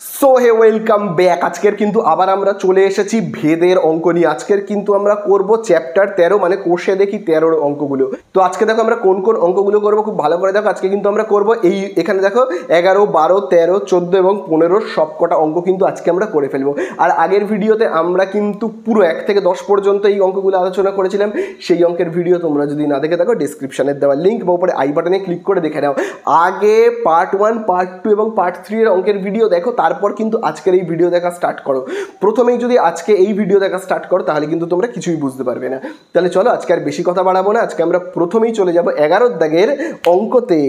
So hey welcome back. আজকের কিন্তু আবার আমরা চলে এসেছি ভেদের অঙ্ক নিয়ে। আজকের কিন্তু আমরা করব চ্যাপ্টার 13 মানে কোষে দেখি 13 অঙ্কগুলো। তো আজকে দেখো আমরা কোন কোন অঙ্কগুলো করব খুব ভালো করে দেখো। আজকে কিন্তু আমরা করব এখানে দেখো 11, 12, 13, 14 এবং 15 সবকটা অঙ্ক কিন্তু আজকে আমরা করে ফেলবো। আর আগের ভিডিওতে আমরা কিন্তু পুরো 1 থেকে 10 পর্যন্ত এই অঙ্কগুলো আলোচনা করেছিলাম। সেই অঙ্কের ভিডিও তোমরা যদি না দেখে থাকো ডিসক্রিপশনের দেওয়া লিঙ্ক বা উপরে আই বাটনে ক্লিক করে দেখে নাও। আগে পার্ট 1, পার্ট 2 এবং পার্ট 3 এর অঙ্কের ভিডিও দেখো, তারপর কিন্তু আজকের এই ভিডিও দেখা স্টার্ট করো। প্রথমেই যদি আজকে এই ভিডিও দেখা স্টার্ট করো তাহলে কিন্তু তোমরা কিছুই বুঝতে পারবে না। তাহলে চলো আজকে আর বেশি কথা বাড়াবো না, আজকে আমরা প্রথমেই চলে যাব 11 দাগের অঙ্কতে।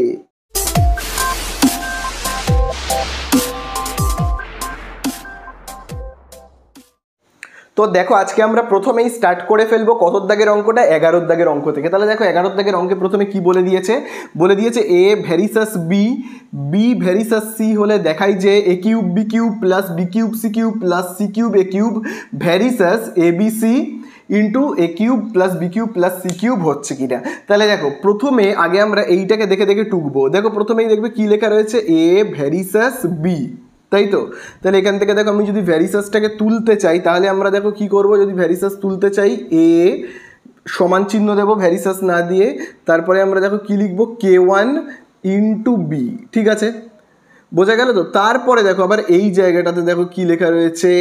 তো দেখো আজকে আমরা প্রথমেই স্টার্ট করে ফেলবো কত দাগের অঙ্কটা, 11 দাগের অঙ্ক থেকে। তাহলে দেখো 11 দাগের অঙ্কে প্রথমে কি বলে দিয়েছে A versus B, B versus C হলে দেখাই যে A cube B cube plus B cube C cube plus C cube A cube versus A B C into A cube plus B cube plus C cube হচ্ছে কিনা। তাহলে দেখো প্রথমে আগে আমরা এইটাকে দেখে দেখে টুকবো। দেখো প্রথমেই দেখবে কি লেখা রয়েছে এ ভেরিসাস বি, তাই তো। তাহলে এখান থেকে দেখো আমি যদি ভ্যারিসাসটাকে তুলতে চাই তাহলে আমরা দেখো কি করব, যদি ভ্যারিসাস তুলতে চাই এ সমান চিহ্ন দেবো ভ্যারিসাস না দিয়ে, তারপরে আমরা দেখো কি লিখবো K1 ইন্টু বি, ঠিক আছে, বোঝা গেল তো। তারপরে দেখো আবার এই জায়গাটাতে দেখো কি লেখা রয়েছে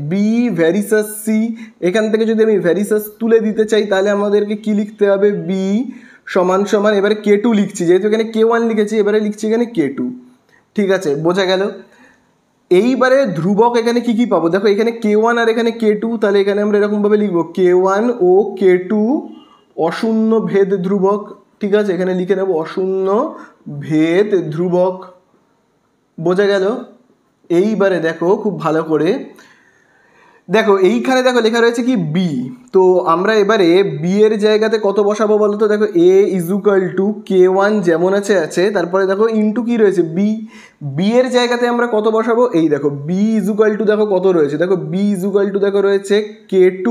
বি ভ্যারিসাস সি। এখান থেকে যদি আমি ভ্যারিসাস তুলে দিতে চাই তাহলে আমাদেরকে কি লিখতে হবে বি সমান সমান এবারে K2 লিখছি, যেহেতু এখানে K1 লিখেছি এবারে লিখছি এখানে K2, ঠিক আছে, বোঝা গেল। এইবারে ধ্রুবক এখানে কি কি পাবো, দেখো এখানে K1 আর এখানে K2, তাহলে এখানে আমরা এরকমভাবে লিখবো K1 ও K2 অশূন্য ভেদ ধ্রুবক, ঠিক আছে, এখানে লিখে নেবো অশূন্য ভেদ ধ্রুবক, বোঝা গেল। এইবারে দেখো খুব ভালো করে দেখো এইখানে দেখো লেখা রয়েছে কি বি, তো আমরা এবারে বি এর জায়গাতে কত বসাবো বলো তো। দেখো এ ইজুকাল টু K1 যেমন আছে, তারপরে দেখো ইন্টু কি রয়েছে বি, বি এর জায়গাতে আমরা কত বসাবো, এই দেখো বি ইজুকাল টু দেখো কত রয়েছে, দেখো বি ইজুকাল টু দেখো রয়েছে K2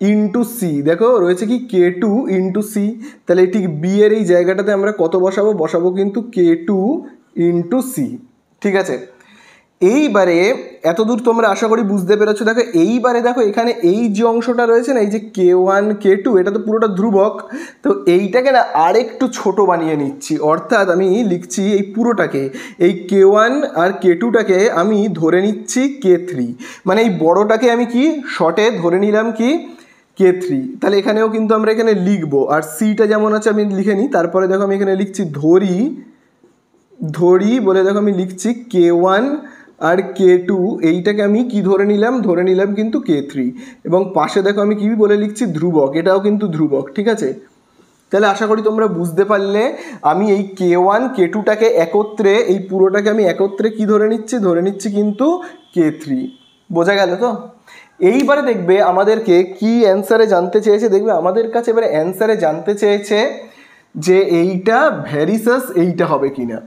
ইন্টু সি, দেখো রয়েছে কি K2 ইন্টু সি। তাহলে ঠিক বি এর এই জায়গাটাতে আমরা কত বসাবো কিন্তু K2 ইন্টু সি, ঠিক আছে। এইবারে এতদূর তোমরা আশা করি বুঝতে পেরেছো। দেখো এইবারে দেখো এখানে এই যে অংশটা রয়েছে না, এই যে K1 K2, এটা তো পুরোটা ধ্রুবক, তো এইটাকে না আরেকটু ছোট বানিয়ে নিচ্ছি, অর্থাৎ আমি লিখছি এই পুরোটাকে, এই K1 আর K2টাকে আমি ধরে নিচ্ছি K3, মানে এই বড়টাকে আমি কি শর্টে ধরে নিলাম কি K3। তাহলে এখানেও কিন্তু আমরা এখানে লিখবো, আর সিটা যেমন আছে আমি লিখে নিই। তারপরে দেখো আমি এখানে লিখছি ধরি বলে দেখো আমি লিখছি K1 আর K2, এইটাকে আমি কি ধরে নিলাম কিন্তু K3, এবং পাশে দেখো আমি কি বলে লিখছি ধ্রুবক, এটাও কিন্তু ধ্রুবক, ঠিক আছে। তাহলে আশা করি তোমরা বুঝতে পারলে আমি এই K1 K2টাকে একত্রে, এই পুরোটাকে আমি একত্রে কি ধরে নিচ্ছি কিন্তু K3, বোঝা গেল তো। এইবারে দেখবে আমাদেরকে কি অ্যান্সারে জানতে চেয়েছে, দেখবে আমাদের কাছে এবারে অ্যান্সারে জানতে চেয়েছে যে এইটা ভ্যারিসাস এইটা হবে কিনা,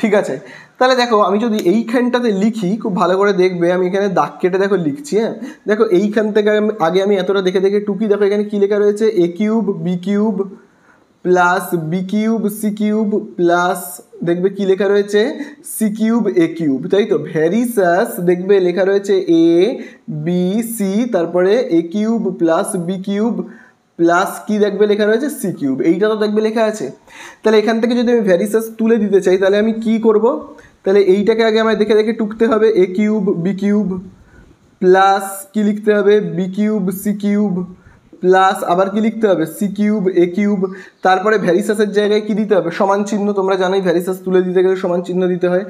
ঠিক আছে। তাহলে দেখো আমি যদি এইখানটাতে লিখি খুব ভালো করে দেখবে, আমি এখানে দাগ কেটে দেখো লিখছি, হ্যাঁ। দেখো এইখান থেকে আগে আমি এতটা দেখে দেখে টুকি, দেখো এখানে কি লেখা রয়েছে A cube B cube plus B cube C cube plus দেখবে কি লেখা রয়েছে সি কিউব এ কিউব, তাই তো। ভ্যারিসাস দেখবে লেখা রয়েছে এ বি সি, তারপরে A cube plus B cube plus কি দেখবে লেখা রয়েছে সি কিউব, এইটা তো দেখবে লেখা আছে। তাহলে এখান থেকে যদি আমি ভ্যারিসাস তুলে দিতে চাই তাহলে আমি কি করব, তাহলে এইটাকে আগে আমায় দেখে দেখে টুকতে হবে A cube B cube plus কি লিখতে হবে B cube C cube plus আবার কি লিখতে হবে সি কিউব এ কিউব। তারপরে ভ্যারিসাসের জায়গায় কি দিতে হবে সমান চিহ্ন, তোমরা জানোই ভ্যারিসাস তুলে দিতে গেলে সমান চিহ্ন দিতে হয়।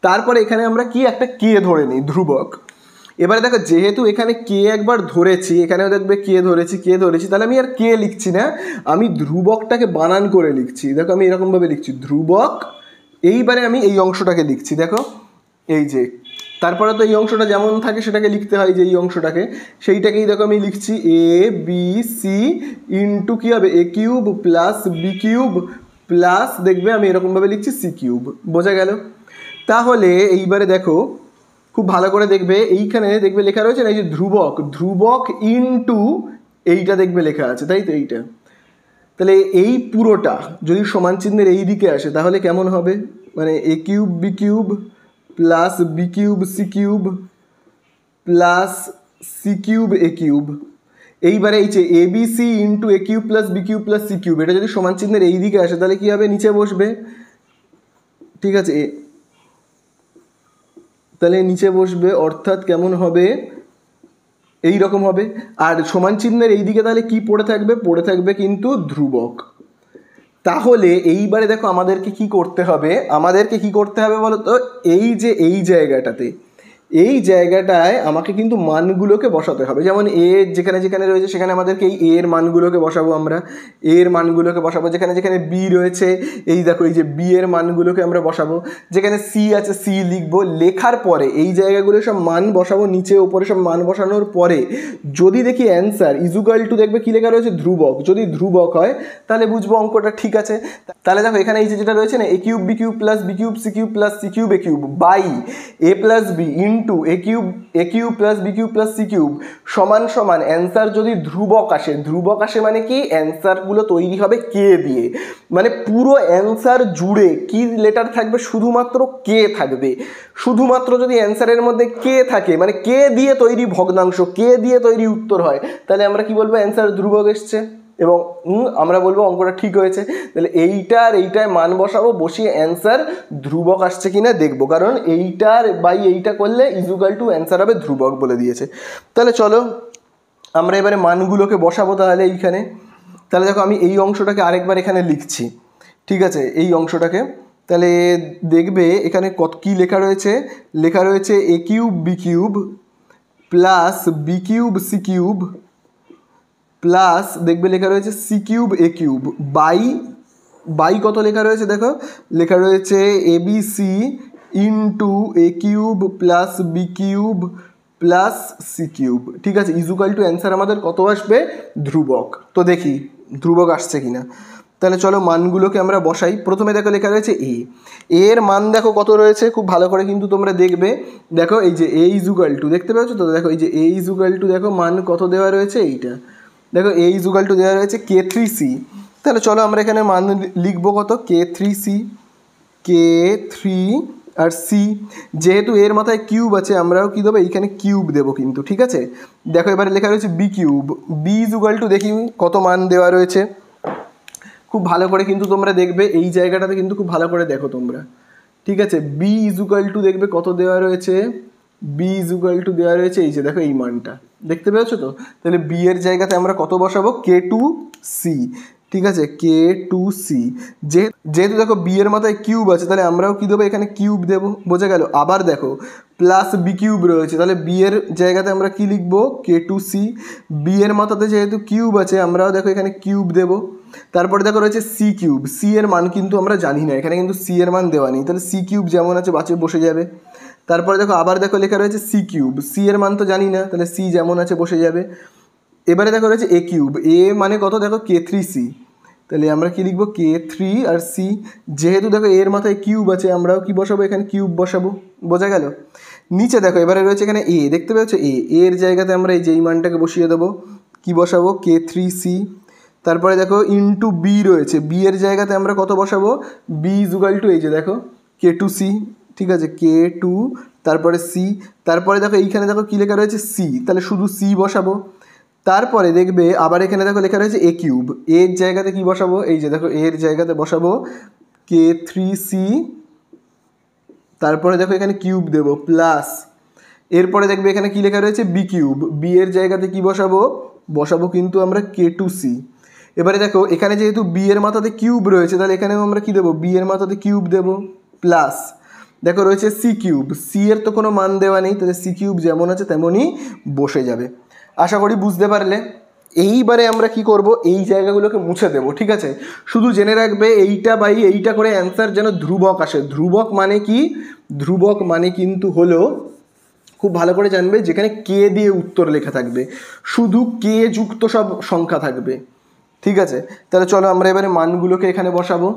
তারপরে এখানে আমরা কি একটা কে ধরে নিই ধ্রুবক। এবারে দেখো যেহেতু এখানে কে একবার ধরেছি, এখানেও দেখবে কে ধরেছি, তাহলে আমি আর কে লিখছি না, আমি ধ্রুবকটাকে বানান করে লিখছি। দেখো আমি এরকমভাবে লিখছি ধ্রুবক, এইবারে আমি এই অংশটাকে লিখছি, দেখো এই যে, তারপরে তো এই অংশটা যেমন থাকে সেটাকে লিখতে হয়, যে এই অংশটাকে সেইটাকেই দেখো আমি লিখছি এ বি সি ইন্টু কী হবে A cube plus B cube plus দেখবে আমি এরকমভাবে লিখছি সি কিউব, বোঝা গেল। তাহলে এইবারে দেখো খুব ভালো করে দেখবে এইখানে দেখবে লেখা রয়েছে না এই যে ধ্রুবক ইনটু এইটা দেখবে লেখা আছে, তাই তো এইটা। তাহলে এই পুরোটা যদি সমান চিহ্নের এই দিকে আসে তাহলে কেমন হবে, মানে A cube B cube plus B cube C cube plus C cube A cube. এইবারে এই যে A B C into A cube plus B cube plus C cube, এটা যদি সমান চিহ্নের এই দিকে আসে তাহলে কী হবে, নিচে বসবে। ঠিক আছে, তাহলে নিচে বসবে, অর্থাৎ কেমন হবে, এই রকম হবে। আর সমান চিহ্নের এই দিকে তাহলে কি পড়ে থাকবে, পড়ে থাকবে কিন্তু ধ্রুবক। তাহলে এইবারে দেখো আমাদেরকে কি করতে হবে, আমাদেরকে কি করতে হবে বলো তো, এই যে এই জায়গাটাতে, এই জায়গাটায় আমাকে কিন্তু মানগুলোকে বসাতে হবে। যেমন এ যেখানে যেখানে রয়েছে সেখানে আমাদেরকে এই এর মানগুলোকে বসাবো, আমরা এর মানগুলোকে বসাবো। যেখানে যেখানে বি রয়েছে এই দেখো এই যে বি এর মানগুলোকে আমরা বসাবো। যেখানে সি আছে সি লিখবো, লেখার পরে এই জায়গাগুলো সব মান বসাবো, নিচে ওপরে সব মান বসানোর পরে যদি দেখি অ্যান্সার ইজুকাল টু দেখবে কী লেখা রয়েছে, ধ্রুবক। যদি ধ্রুবক হয় তাহলে বুঝবো অঙ্কটা ঠিক আছে। তাহলে দেখো এখানে এই যে যেটা রয়েছে না, A cube B cube plus B cube C cube plus C cube A cube by A plus B into A cube plus B cube plus C cube সমান সমান অ্যান্সার যদি ধ্রুবক আসে, ধ্রুবক আসে মানে কি, অ্যান্সারগুলো তৈরি হবে কে দিয়ে, মানে পুরো অ্যান্সার জুড়ে কি লেটার থাকবে, শুধুমাত্র কে থাকবে। শুধুমাত্র যদি অ্যান্সারের মধ্যে কে থাকে, মানে কে দিয়ে তৈরি ভগ্নাংশ, কে দিয়ে তৈরি উত্তর হয়, তাহলে আমরা কি বলবো, অ্যান্সার ধ্রুবক এসছে এবং আমরা বলবো অঙ্কটা ঠিক হয়েছে। তাহলে এইটার এইটায় মান বসাবো, বসিয়ে অ্যান্সার ধ্রুবক আসছে কিনা দেখবো, কারণ এইটার বাই এইটা করলে ইজুকাল টু অ্যান্সার হবে ধ্রুবক বলে দিয়েছে। তাহলে চলো আমরা এবারে মানগুলোকে বসাবো তাহলে এইখানে। তাহলে দেখো আমি এই অংশটাকে আরেকবার এখানে লিখছি, ঠিক আছে, এই অংশটাকে। তাহলে দেখবে এখানে কত কী লেখা রয়েছে, লেখা রয়েছে A cube B cube plus B cube C cube plus দেখবে লেখা রয়েছে C cube A cube by কত লেখা রয়েছে, দেখো লেখা রয়েছে A B C into A cube plus B cube plus C cube. ঠিক আছে, ইজুকাল টু অ্যান্সার আমাদের কত আসবে, ধ্রুবক। তো দেখি ধ্রুবক আসছে কিনা। তাহলে চলো মানগুলোকে আমরা বসাই। প্রথমে দেখো লেখা রয়েছে এর মান দেখো কত রয়েছে, খুব ভালো করে কিন্তু তোমরা দেখবে। দেখো এই যে এ ইজুকাল টু দেখতে পাচ্ছ তো, দেখো এই যে এ ইজুকাল টু দেখো মান কত দেওয়া রয়েছে, এইটা দেখো এ ইজুকাল টু দেওয়া রয়েছে কে থ্রি সি। তাহলে চলো আমরা এখানে মান লিখবো কত, K three C, K three আর সি, যেহেতু এর মাথায় কিউব আছে আমরাও কী দেবো, এইখানে কিউব দেবো কিন্তু। ঠিক আছে, দেখো এবারে লেখা রয়েছে B cube, B equal to দেখি কত মান দেওয়া রয়েছে, খুব ভালো করে কিন্তু তোমরা দেখবে এই জায়গাটাতে কিন্তু খুব ভালো করে দেখো তোমরা। ঠিক আছে, বি ইজুকাল টু দেখবে কত দেওয়া রয়েছে, বি ইজুকাল টু দেওয়া রয়েছে এই যে দেখো এই মানটা দেখতে পেয়েছো তো। তাহলে বি এর জায়গাতে আমরা কত বসাবো, কে টু সি। ঠিক আছে, কে টু সি, যেহেতু দেখো বি এর মাথায় কিউব আছে তাহলে আমরাও কী দেবো, এখানে কিউব দেবো, বোঝা গেল। আবার দেখো প্লাস বি কিউব রয়েছে, তাহলে বি এর জায়গাতে আমরা কি লিখবো, কে টু সি। বি এর মাথাতে যেহেতু কিউব আছে আমরাও দেখো এখানে কিউব দেবো। তারপরে দেখো রয়েছে সি কিউব, সি এর মান কিন্তু আমরা জানি না, এখানে কিন্তু সি এর মান দেওয়া নেই, তাহলে সি কিউব যেমন আছে বাঁচে বসে যাবে। তারপরে দেখো আবার দেখো লেখা রয়েছে সি কিউব, সি এর মান তো জানি না, তাহলে সি যেমন আছে বসে যাবে। এবারে দেখো রয়েছে এ কিউব, এ মানে কত দেখো কে থ্রি সি, তাহলে আমরা কি লিখবো, কে থ্রি আর সি। যেহেতু দেখো এর মাথায় কিউব আছে আমরাও কি বসাবো, এখানে কিউব বসাবো, বোঝা গেল। নিচে দেখো এবারে রয়েছে এখানে এ, দেখতে পাচ্ছ এর জায়গাতে আমরা এই যেই মানটাকে বসিয়ে দেবো, কি বসাবো, কে থ্রি সি। তারপরে দেখো ইন্টু বি রয়েছে, বি এর জায়গাতে আমরা কত বসাবো, বি ইজুকাল টু এই যে দেখো কে টু সি। ঠিক আছে, কে টু তারপরে সি। তারপরে দেখো এইখানে দেখো কী লেখা রয়েছে সি, তাহলে শুধু সি বসাবো। তারপরে দেখবে আবার এখানে দেখো লেখা রয়েছে এ কিউব, এর জায়গাতে কি বসাবো, এই যে দেখো এর জায়গাতে বসাবো কে থ্রি সি। তারপরে দেখো এখানে কিউব দেবো প্লাস, এরপরে দেখবে এখানে কি লেখা রয়েছে বি কিউব, বি এর জায়গাতে কি বসাবো কিন্তু আমরা কে টু সি। এবারে দেখো এখানে যেহেতু বি এর মাথাতে কিউব রয়েছে তাহলে এখানেও আমরা কি দেবো, বি এর মাথাতে কিউব দেবো প্লাস দেখো রয়েছে সি কিউব, সি এর তো কোনো মান দেওয়া নেই, তাহলে সি কিউব যেমন আছে তেমনই বসে যাবে। আশা করি বুঝতে পারলে। এইবারে আমরা কি করব, এই জায়গাগুলোকে মুছে দেব। ঠিক আছে, শুধু জেনে রাখবে এইটা বাই এইটা করে অ্যান্সার যেন ধ্রুবক আসে। ধ্রুবক মানে কি, ধ্রুবক মানে কিন্তু হলো, খুব ভালো করে জানবে, যেখানে কে দিয়ে উত্তর লেখা থাকবে, শুধু কে যুক্ত সব সংখ্যা থাকবে। ঠিক আছে, তাহলে চলো আমরা এবারে মানগুলোকে এখানে বসাবো।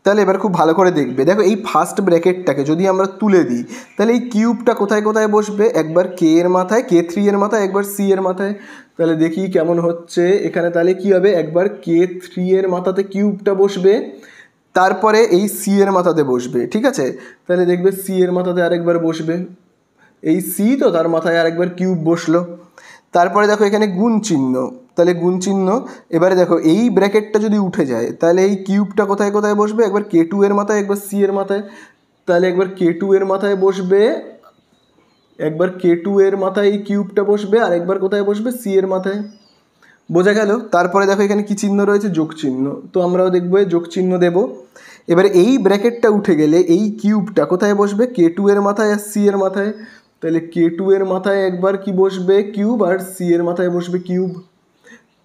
তাহলে এবার খুব ভালো করে দেখবে, দেখো এই ফার্স্ট ব্র্যাকেটটাকে যদি আমরা তুলে দিই তাহলে এই কিউবটা কোথায় কোথায় বসবে, একবার কে এর মাথায়, কে থ্রি এর মাথায়, একবার সি এর মাথায়। তাহলে দেখি কেমন হচ্ছে এখানে, তাহলে কি হবে, একবার কে থ্রি এর মাথাতে কিউবটা বসবে, তারপরে এই সি এর মাথাতে বসবে, ঠিক আছে? তাহলে দেখবে সি এর মাথাতে আরেকবার বসবে, এই সি তো তার মাথায় আরেকবার কিউব বসলো। তারপরে দেখো এখানে গুণ চিহ্ন, তাহলে গুণ চিহ্ন, এবারে দেখো এই ব্র্যাকেটটা যদি উঠে যায় তাহলে এই কিউবটা কোথায় কোথায় বসবে, একবার কে টু এর মাথায়, একবার সি এর মাথায়। তাহলে একবার কে টু এর মাথায় বসবে, একবার কে টু এর মাথায় এই কিউবটা বসবে, আর একবার কোথায় বসবে, সি এর মাথায়। বোঝা গেল? তারপরে দেখো এখানে কি চিহ্ন রয়েছে, যোগ চিহ্ন, তো আমরাও দেখবো যোগ চিহ্ন দেব। এবারে এই ব্র্যাকেটটা উঠে গেলে এই কিউবটা কোথায় বসবে, কে টু এর মাথায় আর সি এর মাথায়। তাহলে কে টু এর মাথায় একবার কি বসবে, কিউব, আর সি এর মাথায় বসবে কিউব।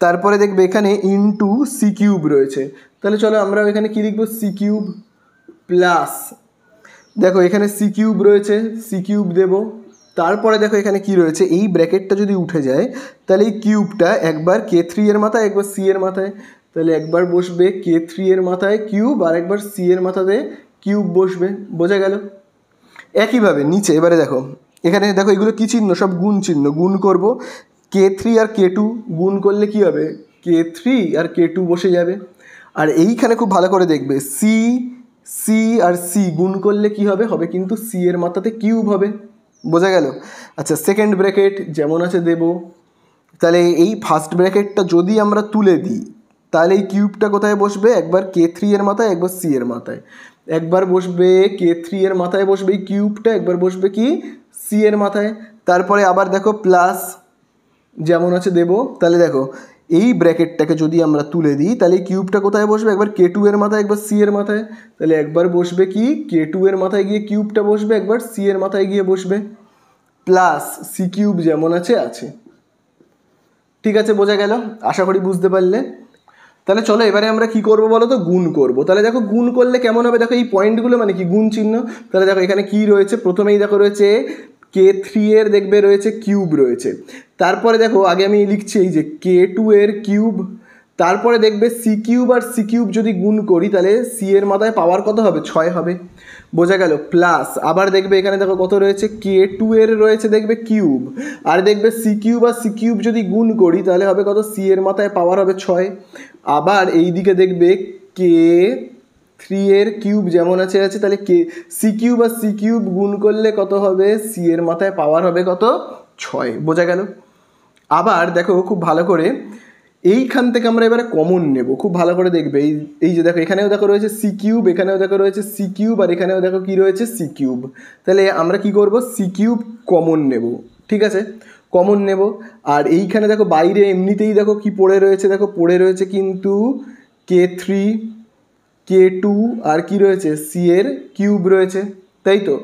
তারপরে দেখবে এখানে ইনটু সি কিউব রয়েছে, তাহলে চলো আমরা এখানে কি লিখবো, সি কিউব প্লাস, দেখো এখানে সি কিউব রয়েছে, সি কিউব দেব। তারপরে দেখো এখানে কি রয়েছে, এই ব্র্যাকেটটা যদি উঠে যায় তাহলে এই কিউবটা একবার কে থ্রি এর মাথায়, একবার সি এর মাথায়। তাহলে একবার বসবে কে থ্রি এর মাথায় কিউব, আর একবার সি এর মাথাতে কিউব বসবে। বোঝা গেল? একইভাবে নিচে এবারে দেখো, এখানে দেখো এগুলো কী চিহ্ন, সব গুণ চিহ্ন, গুণ করব। কে থ্রি আর কে টু গুণ করলে কি হবে, কে থ্রি আর কে টু বসে যাবে। আর এইখানে খুব ভালো করে দেখবে, সি সি আর সি গুণ করলে কি হবে, হবে কিন্তু সি এর মাথাতে কিউব হবে। বোঝা গেল? আচ্ছা, সেকেন্ড ব্র্যাকেট যেমন আছে দেব। তাহলে এই ফার্স্ট ব্র্যাকেটটা যদি আমরা তুলে দিই তাহলে এই কিউবটা কোথায় বসবে, একবার কে থ্রি এর মাথায়, একবার সি এর মাথায়। একবার বসবে কে থ্রি এর মাথায় বসবে এই কিউবটা, একবার বসবে কি সি এর মাথায়। তারপরে আবার দেখো প্লাস যেমন আছে দেব। তাহলে দেখো এই ব্র্যাকেটটাকে যদি আমরা তুলে দিই তাহলে এই কিউবটা কোথায় বসবে, একবার কে টু এর মাথায়, একবার সি এর মাথায়। তাহলে একবার বসবে কি কে টু এর মাথায় গিয়ে কিউবটা বসবে, একবার সি এর মাথায় গিয়ে বসবে, প্লাস সি কিউব যেমন আছে আছে। ঠিক আছে, বোঝা গেল? আশা করি বুঝতে পারলে। তাহলে চলো এবারে আমরা কি করব বলো তো, গুণ করব। তাহলে দেখো গুণ করলে কেমন হবে, দেখো এই পয়েন্টগুলো মানে কি গুণ চিহ্ন। তাহলে দেখো এখানে কি রয়েছে, প্রথমেই দেখো রয়েছে কে থ্রি এর দেখবে রয়েছে কিউব রয়েছে। তারপরে দেখো আগে আমি লিখছি এই যে কে টু এর কিউব। তারপরে দেখবে সি কিউব আর সি কিউব যদি গুণ করি তাহলে সি এর মাথায় পাওয়ার কত হবে, 6 হবে। বোঝা গেল? প্লাস আবার দেখবে এখানে দেখো কত রয়েছে, কে টু এর রয়েছে দেখবে কিউব, আর দেখবে সি কিউব আর সি কিউব যদি গুণ করি তাহলে হবে কত, সি এর মাথায় পাওয়ার হবে 6। আবার এই দিকে দেখবে কে থ্রি এর কিউব যেমন আছে আছে, তাহলে কে সি কিউব আর সি কিউব গুণ করলে কত হবে, সি এর মাথায় পাওয়ার হবে কত, 6। বোঝা গেল? আবার দেখো খুব ভালো করে এইখান থেকে আমরা এবারে কমন নেব, খুব ভালো করে দেখবে। এই যে দেখো এখানেও দেখো রয়েছে সি কিউব, এখানেও দেখো রয়েছে সি কিউব, আর এখানেও দেখো কি রয়েছে সি কিউব। তাহলে আমরা কি করব, সি কিউব কমন নেব। ঠিক আছে, কমন নেব। আর এইখানে দেখো বাইরে এমনিতেই দেখো কি পড়ে রয়েছে, দেখো পড়ে রয়েছে কিন্তু কে থ্রি, কে টু, আর কি রয়েছে সি এর কিউব রয়েছে, তাই তো?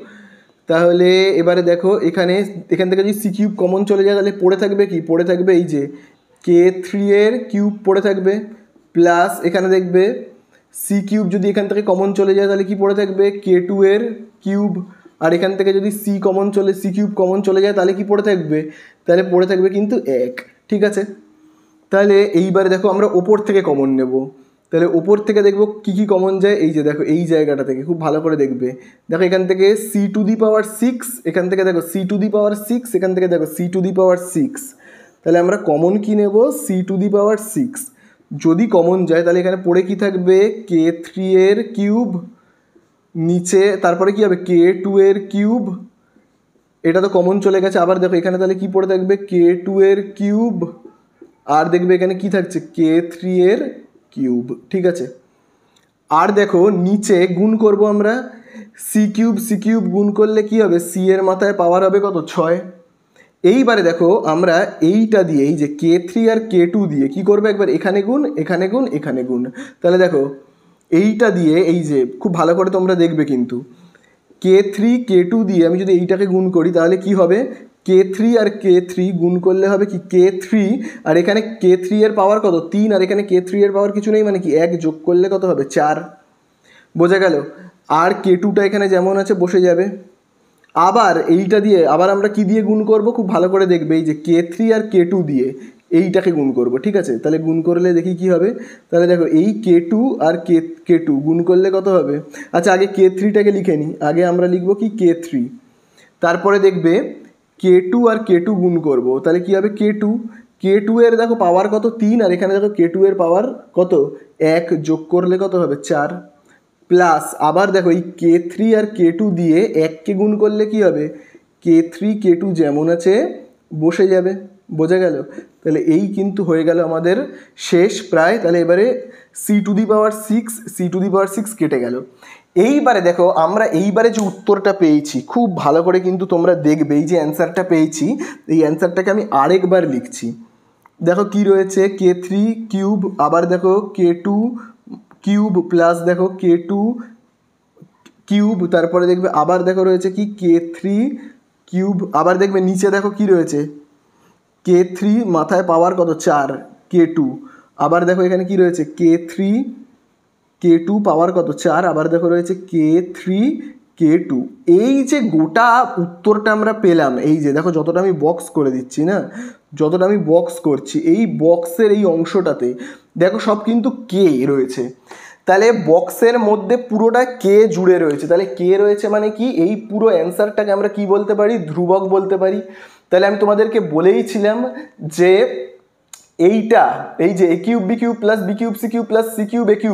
তাহলে এবারে দেখো এখান থেকে যদি সি কিউব কমন চলে যায় তাহলে পড়ে থাকবে কি, পড়ে থাকবে এই যে কে থ্রি এর কিউব পড়ে থাকবে, প্লাস এখানে দেখবে সি কিউব যদি এখান থেকে কমন চলে যায় তাহলে কি পড়ে থাকবে, কে টু এর কিউব। আর এখান থেকে যদি সি কিউব কমন চলে যায় তাহলে কি পড়ে থাকবে, তাহলে পড়ে থাকবে কিন্তু 1। ঠিক আছে, তাহলে এইবারে দেখো আমরা ওপর থেকে কমন নেব। তাহলে ওপর থেকে দেখবো কী কী কমন যায়, এই যে দেখো এই জায়গাটা থেকে খুব ভালো করে দেখবে। দেখো এখান থেকে সি টু দি পাওয়ার 6, এখান থেকে দেখো সি টু দি পাওয়ার 6, এখান থেকে দেখো সি টু দি পাওয়ার 6। তাহলে আমরা কমন কি নেব, সি টু দি পাওয়ার 6। যদি কমন যায় তাহলে এখানে পড়ে কি থাকবে, কে থ্রি এর কিউব, নিচে তারপরে কি হবে কে টু এর কিউব, এটা তো কমন চলে গেছে। আবার দেখো এখানে তাহলে কি পড়ে থাকবে, কে টু এর কিউব, আর দেখবে এখানে কি থাকছে, কে থ্রি এর কিউব। ঠিক আছে, আর দেখো নিচে গুণ করব আমরা, সি কিউব গুণ করলে কি হবে, সি এর মাথায় পাওয়ার হবে কত, 6। এইবারে দেখো আমরা এইটা দিয়ে এই যে কে থ্রি আর কে টু দিয়ে কি করবে, একবার এখানে গুণ, এখানে গুণ, এখানে গুণ। তাহলে দেখো এইটা দিয়ে এই যে খুব ভালো করে তোমরা দেখবে কিন্তু কে থ্রি কে টু দিয়ে আমি যদি এইটাকে গুণ করি তাহলে কি হবে, কে থ্রি আর কে থ্রি গুণ করলে হবে কি কে থ্রি, আর এখানে কে থ্রি এর পাওয়ার কত, 3, আর এখানে কে থ্রি এর পাওয়ার কিছু নেই, মানে কি 1 যোগ করলে কত হবে, 4। বোঝা গেল? আর কে টুটা এখানে যেমন আছে বসে যাবে। আবার এইটা দিয়ে আবার আমরা কি দিয়ে গুণ করব, খুব ভালো করে দেখবে এই যে কে থ্রি আর কে টু দিয়ে এইটাকে গুণ করব। ঠিক আছে, তাহলে গুণ করলে দেখি কি হবে। তাহলে দেখো এই কে টু আর কে টু গুণ করলে কত হবে, আচ্ছা আগে কে থ্রিটাকে লিখে নিই, আগে আমরা লিখবো কি কে থ্রি, তারপরে দেখবে কে টু আর কে টু গুণ করব, তাহলে কি হবে কে টু এর দেখো পাওয়ার কত, 3, আর এখানে দেখো কে টু এর পাওয়ার কত, 1, যোগ করলে কত হবে, 4। প্লাস আবার দেখো এই K3 আর K2 দিয়ে 1কে গুণ করলে কি হবে, K3 K2 যেমন আছে বসে যাবে, বোঝা গেল। তাহলে এই কিন্তু হয়ে গেল আমাদের শেষ প্রায়। তাহলে এবারে C⁶ কেটে গেল। এইবারে দেখো আমরা এইবারে যে উত্তরটা পেয়েছি খুব ভালো করে কিন্তু তোমরা দেখবে, এই যে অ্যান্সারটা পেয়েছি এই অ্যান্সারটাকে আমি আরেকবার লিখছি। দেখো কি রয়েছে, K3 কিউব, আবার দেখো K2 কিউব প্লাস দেখো K2 কিউব, তারপরে দেখবে আবার দেখো রয়েছে কি K3 কিউব, আবার দেখবে নিচে দেখো কি রয়েছে K3 মাথায় পাওয়ার কত 4 K2, আবার দেখো এখানে কি রয়েছে K2 পাওয়ার কত 4, আবার দেখো রয়েছে K3 K2। এই যে গোটা উত্তরটা আমরা পেলাম, এই যে দেখো যতটা আমি বক্স করে দিচ্ছি না, যতটা আমি বক্স করছি এই বক্সের এই অংশটাতে দেখো সব কিন্তু কে রয়েছে। তাহলে বক্সের মধ্যে পুরোটা কে জুড়ে রয়েছে। তাহলে কে রয়েছে মানে কি, এই পুরো অ্যান্সারটাকে আমরা কি বলতে পারি, ধ্রুবক বলতে পারি। তাহলে আমি তোমাদেরকে বলেইছিলাম যে এইটা, এই যে a³ b³ plus b³ c³ plus c³ a³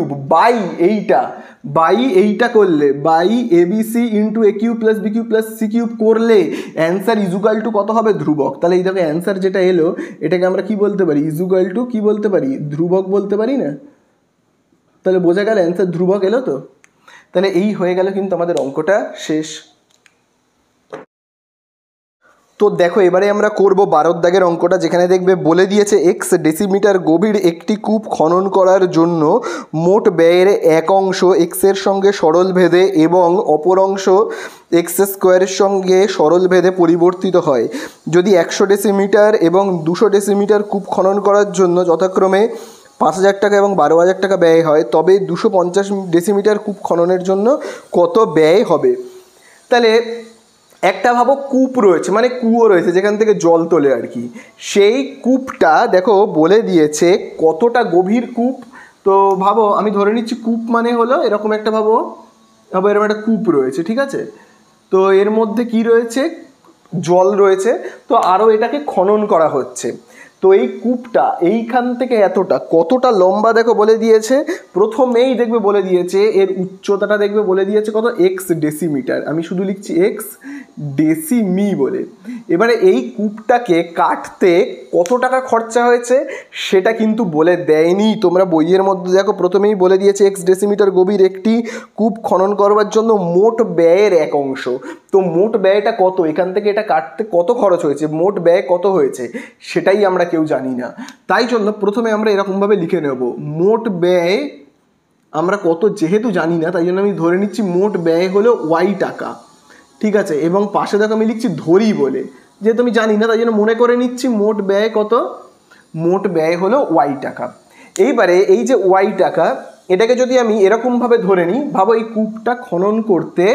by এইটা করলে by abc into a³ plus b³ plus c³ করলে অ্যান্সার ইজুকাল টু কত হবে, ধ্রুবক। তাহলে এই দেখো অ্যান্সার যেটা এলো এটাকে আমরা কি বলতে পারি, ইজুকাল টু কি বলতে পারি, ধ্রুবক বলতে পারি না। তাহলে বোঝা গেল অ্যান্সার ধ্রুবক এলো তো। তাহলে এই হয়ে গেল কিন্তু আমাদের অঙ্কটা শেষ। তো দেখো এবারে আমরা করব 12 দাগের অঙ্কটা, যেখানে দেখবে বলে দিয়েছে x ডেসিমিটার গভীর একটি কূপ খনন করার জন্য মোট ব্যয়ের এক অংশ x এর সঙ্গে সরল ভেদে এবং অপর অংশ x² সঙ্গে সরল ভেদে পরিবর্তিত হয়। যদি 100 ডেসিমিটার এবং 200 ডেসিমিটার কূপ খনন করার জন্য যথাক্রমে 5,000 টাকা এবং 12,000 টাকা ব্যয় হয়, তবে 250 ডেসিমিটার কূপ খননের জন্য কত ব্যয় হবে। তাহলে একটা ভাবো কূপ রয়েছে, মানে কুয়ো রয়েছে যেখান থেকে জল তোলে আর কি, সেই কূপটা দেখো বলে দিয়েছে কতটা গভীর কূপ। তো ভাবো আমি ধরে নিচ্ছি কূপ মানে হলো এরকম একটা ভাবো এরকম একটা কূপ রয়েছে, ঠিক আছে। তো এর মধ্যে কি রয়েছে, জল রয়েছে, তো আরও এটাকে খনন করা হচ্ছে। তো এই কূপটা এইখান থেকে এতটা কতটা লম্বা দেখো বলে দিয়েছে, প্রথমেই দেখবে বলে দিয়েছে এর উচ্চতাটা দেখবে বলে দিয়েছে কত, x ডেসিমিটার, আমি শুধু লিখছি x ডেসিমি বলে। এবারে এই কূপটাকে কাটতে কত টাকা খরচা হয়েছে সেটা কিন্তু বলে দেয়নি, তোমরা বইয়ের মধ্যে দেখো প্রথমেই বলে দিয়েছে x ডেসিমিটার গভীর একটি কূপ খনন করবার জন্য মোট ব্যয়ের এক অংশ। তো মোট ব্যয়টা কত, এখান থেকে এটা কাটতে কত খরচ হয়েছে, মোট ব্যয় কত হয়েছে সেটাই আমরা কেউ জানি না। তাই জন্য প্রথমে আমরা এরকমভাবে লিখে নেব মোট ব্যয় আমরা কত যেহেতু জানি না, তাই জন্য আমি ধরে নিচ্ছি মোট ব্যয় হলো y টাকা, ঠিক আছে। এবং পাশে দেখো আমি লিখছি ধরি বলে, যেহেতু আমি জানি না তাই জন্য মনে করে নিচ্ছি মোট ব্যয় কত, মোট ব্যয় হলো y টাকা। এইবারে এই যে y টাকা এটাকে যদি আমি এরকমভাবে ধরে নিই, ভাবো এই কূপটা খনন করতে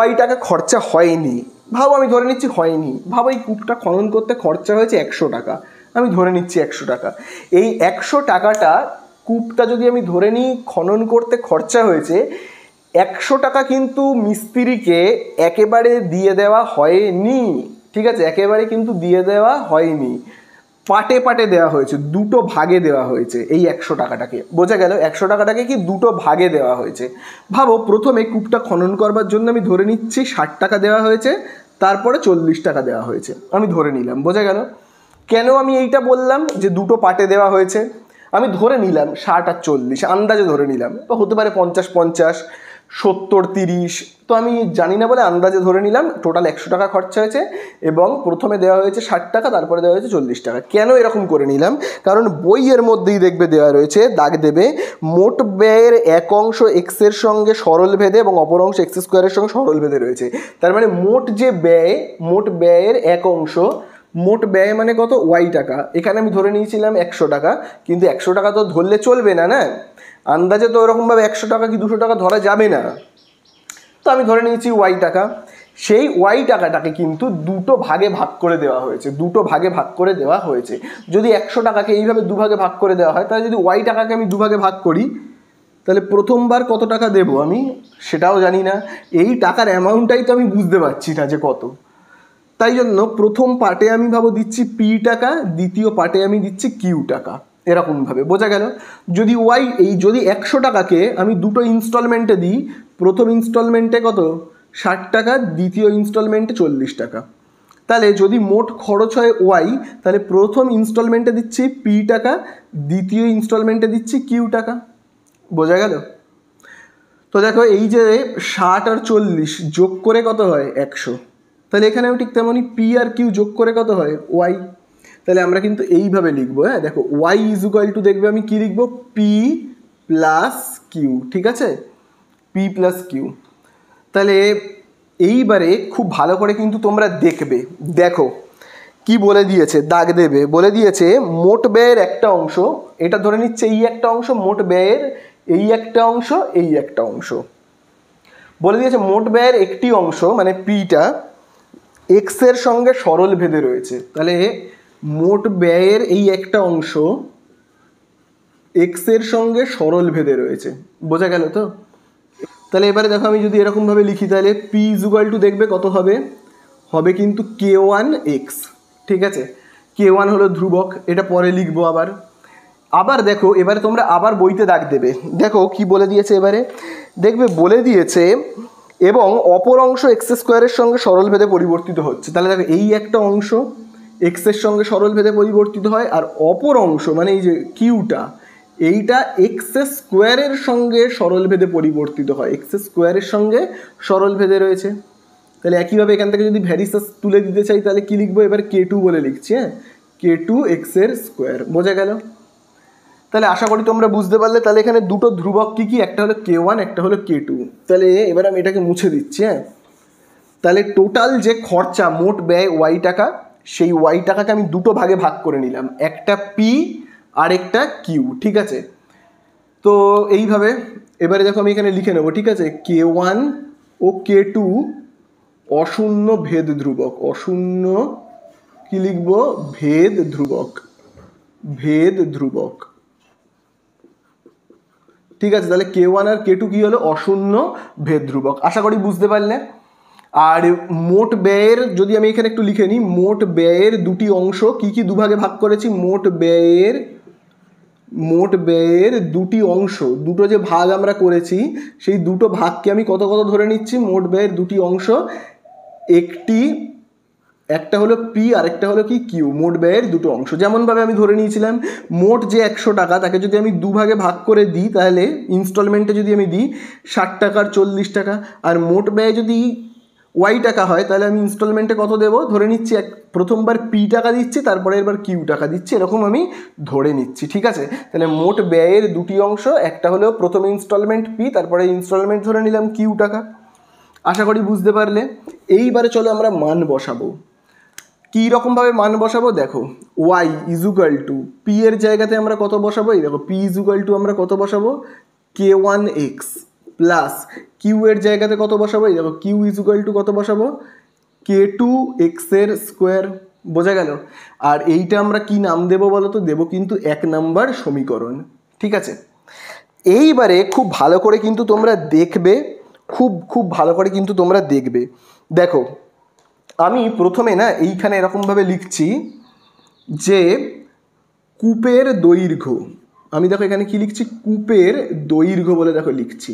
y টাকা খরচা হয়নি, ভাবো আমি ধরে নিচ্ছি হয়নি, ভাবো এই কূপটা খনন করতে খরচা হয়েছে 100 টাকা, আমি ধরে নিচ্ছি 100 টাকা। এই 100 টাকাটা কূপটা যদি আমি ধরে নিই খনন করতে খরচা হয়েছে 100 টাকা, কিন্তু মিস্ত্রিকে একেবারে দিয়ে দেওয়া হয়নি, ঠিক আছে, একেবারে কিন্তু দিয়ে দেওয়া হয়নি, পাটে পাটে দেওয়া হয়েছে, দুটো ভাগে দেওয়া হয়েছে এই 100 টাকাটাকে, বোঝা গেল 100 টাকাটাকে কি দুটো ভাগে দেওয়া হয়েছে। ভাবো প্রথমে কূপটা খনন করবার জন্য আমি ধরে নিচ্ছি 60 টাকা দেওয়া হয়েছে, তারপরে 40 টাকা দেওয়া হয়েছে, আমি ধরে নিলাম, বোঝা গেল। কেন আমি এইটা বললাম যে দুটো পাটে দেওয়া হয়েছে, আমি ধরে নিলাম 60 আর 40 আন্দাজে ধরে নিলাম, তো হতে পারে 50-50 70-30, তো আমি জানি না বলে আন্দাজে ধরে নিলাম টোটাল 100 টাকা খরচা হয়েছে এবং প্রথমে দেওয়া হয়েছে 60 টাকা, তারপরে দেওয়া হয়েছে 40 টাকা। কেন এরকম করে নিলাম, কারণ বইয়ের মধ্যেই দেখবে দেওয়া রয়েছে, দাগ দেবে মোট ব্যয়ের এক অংশ x এর সঙ্গে সরল ভেদে এবং অপর অংশ x² এর সঙ্গে সরল ভেদে রয়েছে। তার মানে মোট যে ব্যয়, মোট ব্যয়ের এক অংশ, মোট ব্যয় মানে কত, y টাকা। এখানে আমি ধরে নিয়েছিলাম 100 টাকা, কিন্তু 100 টাকা তো ধরলে চলবে না, না আন্দাজে তো ওরকমভাবে 100 টাকা কি 200 টাকা ধরা যাবে না, তো আমি ধরে নিয়েছি y টাকা। সেই y টাকাটাকে কিন্তু দুটো ভাগে ভাগ করে দেওয়া হয়েছে, দুটো ভাগে ভাগ করে দেওয়া হয়েছে। যদি 100 টাকাকে এইভাবে দুভাগে ভাগ করে দেওয়া হয়, তাহলে যদি y টাকাকে আমি দুভাগে ভাগ করি তাহলে প্রথমবার কত টাকা দেবো আমি সেটাও জানি না, এই টাকার অ্যামাউন্টটাই তো আমি বুঝতে পারছি না যে কত। তাই জন্য প্রথম পার্টে আমি ভাবো দিচ্ছি p টাকা, দ্বিতীয় পার্টে আমি দিচ্ছি q টাকা, এরকমভাবে, বোঝা গেল? যদি ওয়াই এই যদি 100 টাকাকে আমি দুটো ইনস্টলমেন্টে দিই, প্রথম ইনস্টলমেন্টে কত 60 টাকা, দ্বিতীয় ইনস্টলমেন্টে 40 টাকা, তাহলে যদি মোট খরচ হয় ওয়াই, তাহলে প্রথম ইনস্টলমেন্টে দিচ্ছি পি টাকা, দ্বিতীয় ইনস্টলমেন্টে দিচ্ছি কিউ টাকা। বোঝা গেল? তো দেখো এই যে 60 আর 40 যোগ করে কত হয় 100, তাহলে এখানেও ঠিক তেমনই পি আর কিউ যোগ করে কত হয় ওয়াই। তাহলে আমরা কিন্তু এইভাবে লিখবো, হ্যাঁ দেখো ওয়াই ইজ ইকুয়াল টু দেখবে আমি কি লিখবো, পি প্লাস কিউ, ঠিক আছে, পি প্লাস কিউ। তাহলে এইবারে খুব ভালো করে কিন্তু তোমরা দেখবে, দেখো কি বলে দিয়েছে, দাগ দেবে, বলে দিয়েছে মোট ব্যয়ের একটা অংশ, এটা ধরে নিচ্ছে এই একটা অংশ, মোট ব্যয়ের এই একটা অংশ, এই একটা অংশ, বলে দিয়েছে মোট ব্যয়ের একটি অংশ মানে পিটা এক্স এর সঙ্গে সরল ভেদে রয়েছে। তাহলে মোট ব্যয়ের এই একটা অংশ এক্স এর সঙ্গে সরল ভেদে রয়েছে। বোঝা গেল তো? তাহলে এবারে দেখো আমি যদি এরকমভাবে লিখি, তাহলে পি ইজ ইকুয়াল টু দেখবে কত হবে, হবে কিন্তু K1 x, ঠিক আছে, K1 হলো ধ্রুবক, এটা পরে লিখবো আবার। আবার দেখো এবারে তোমরা আবার বইতে দাগ দেবে, দেখো কি বলে দিয়েছে এবারে, দেখবে বলে দিয়েছে এবং অপর অংশ এক্স স্কোয়ারের সঙ্গে সরল ভেদে পরিবর্তিত হচ্ছে। তাহলে দেখো এই একটা অংশ এক্সের সঙ্গে সরল ভেদে পরিবর্তিত হয়, আর অপর অংশ মানে এই যে কিউটা, এইটা এক্স স্কোয়ারের সঙ্গে সরল ভেদে পরিবর্তিত হয়, এক্স স্কোয়ারের সঙ্গে সরল ভেদে রয়েছে। তাহলে একইভাবে এখান থেকে যদি ভ্যারিসাস তুলে দিতে চাই তাহলে কি লিখবো, এবার K2 বলে লিখছি, হ্যাঁ, K2 এক্স এর স্কোয়ার। বোঝা গেল? তাহলে আশা করি তোমরা বুঝতে পারলে। তাহলে এখানে দুটো ধ্রুবক কী কী, একটা হলো K1, একটা হলো K2। তাহলে এবার আমি এটাকে মুছে দিচ্ছি, হ্যাঁ। তাহলে টোটাল যে খরচা মোট ব্যয় ওয়াই টাকা, সেই ওয়াই টাকাকে আমি দুটো ভাগে ভাগ করে নিলাম, একটা পি আর একটা কিউ, ঠিক আছে। তো এইভাবে এবারে দেখো আমি এখানে লিখে নেবো, ঠিক আছে, K1 ও K2 অশূন্য ভেদ ধ্রুবক, অশূন্য কি লিখবো, ভেদ ধ্রুবক, ভেদ ধ্রুবক, ঠিক আছে। তাহলে K1 আর K2 কি হলো, অশূন্য ভেদ ধ্রুবক। আশা করি বুঝতে পারলে। আর মোট ব্যয়ের যদি আমি এখানে একটু লিখে নিই, মোট ব্যয়ের দুটি অংশ কি কি দুভাগে ভাগ করেছি, মোট ব্যয়ের দুটি অংশ, দুটো যে ভাগ আমরা করেছি সেই দুটো ভাগকে আমি কত কত ধরে নিচ্ছি, মোট ব্যয়ের দুটি অংশ, একটা হলো পি আর একটা হলো কি কিউ, মোট ব্যয়ের দুটো অংশ। যেমনভাবে আমি ধরে নিয়েছিলাম মোট যে 100 টাকা তাকে যদি আমি দুভাগে ভাগ করে দিই, তাহলে ইনস্টলমেন্টে যদি আমি দিই 60 টাকা আর 40 টাকা, আর মোট ব্যয় যদি ওয়াই টাকা হয় তাহলে আমি ইনস্টলমেন্টে কত দেবো, ধরে নিচ্ছি প্রথমবার পি টাকা দিচ্ছি, তারপরে এবার কিউ টাকা দিচ্ছি, এরকম আমি ধরে নিচ্ছি, ঠিক আছে। তাহলে মোট ব্যয়ের দুটি অংশ, একটা হলো প্রথম ইনস্টলমেন্ট পি, তারপরে ইনস্টলমেন্ট ধরে নিলাম কিউ টাকা। আশা করি বুঝতে পারলে। এইবারে চলো আমরা মান বসাবো। কী রকমভাবে মান বসাবো দেখো, Y is equal to P এর জায়গাতে আমরা কত বসাবো, এই দেখো পি ইজ ইকুয়াল টু আমরা কত বসাবো, K1 x প্লাস কিউ এর জায়গাতে কত বসাবো, এই দেখো কিউ ইজ ইকুয়াল টু কত বসাবো, K2 x এর স্কোয়ার। বোঝা গেল? আর এইটা আমরা কি নাম দেবো বলো তো, দেবো কিন্তু 1 নম্বর সমীকরণ, ঠিক আছে। এইবারে খুব ভালো করে কিন্তু তোমরা দেখবে, খুব ভালো করে কিন্তু তোমরা দেখবে। দেখো আমি প্রথমে না এইখানে এরকমভাবে লিখছি যে কূপের দৈর্ঘ্য, আমি দেখো এখানে কি লিখছি, কূপের দৈর্ঘ্য বলে দেখো লিখছি,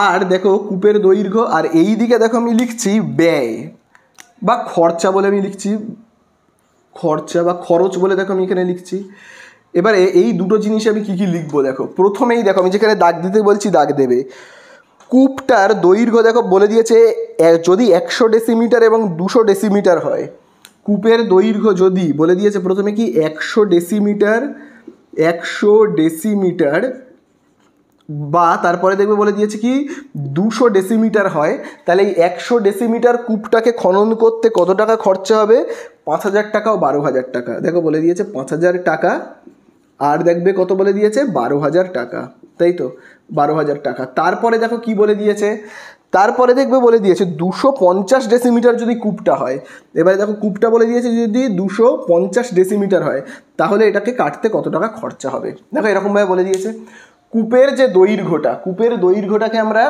আর দেখো কূপের দৈর্ঘ্য, আর এই দিকে দেখো আমি লিখছি ব্যয় বা খরচা বলে আমি লিখছি, খরচা বা খরচ বলে দেখো আমি এখানে লিখছি। এবারে এই দুটো জিনিস আমি কি কি লিখবো দেখো, প্রথমেই দেখো আমি যেখানে দাগ দিতে বলছি দাগ দেবে। কূপটার দৈর্ঘ্য দেখো বলে দিয়েছে যদি 100 ডেসিমিটার এবং 200 ডেসিমিটার হয়, কূপের দৈর্ঘ্য যদি বলে দিয়েছে প্রথমে কি 100 ডেসিমিটার বা তারপরে দেখবে বলে দিয়েছে কি 200 ডেসিমিটার হয়, তাহলে এই 100 ডেসিমিটার কূপটাকে খনন করতে কত টাকা খরচা হবে, 5000 টাকা ও 12000 টাকা। দেখো বলে দিয়েছে 5000 টাকা, আর দেখবে কত বলে দিয়েছে 12000 টাকা, তাই তো 12000 টাকা। তারপরে দেখো কি বলে দিয়েছে, তারপরে দেখবে বলে দিয়েছে 250 ডেসিমিটার যদি কূপটা হয়, এবারে দেখো কূপটা বলে দিয়েছে যদি 250 ডেসিমিটার হয় তাহলে এটাকে কাটতে কত টাকা খরচা হবে। দেখো এরকমভাবে বলে দিয়েছে। কূপের যে দৈর্ঘ্যটা, কূপের দৈর্ঘ্যটাকে আমরা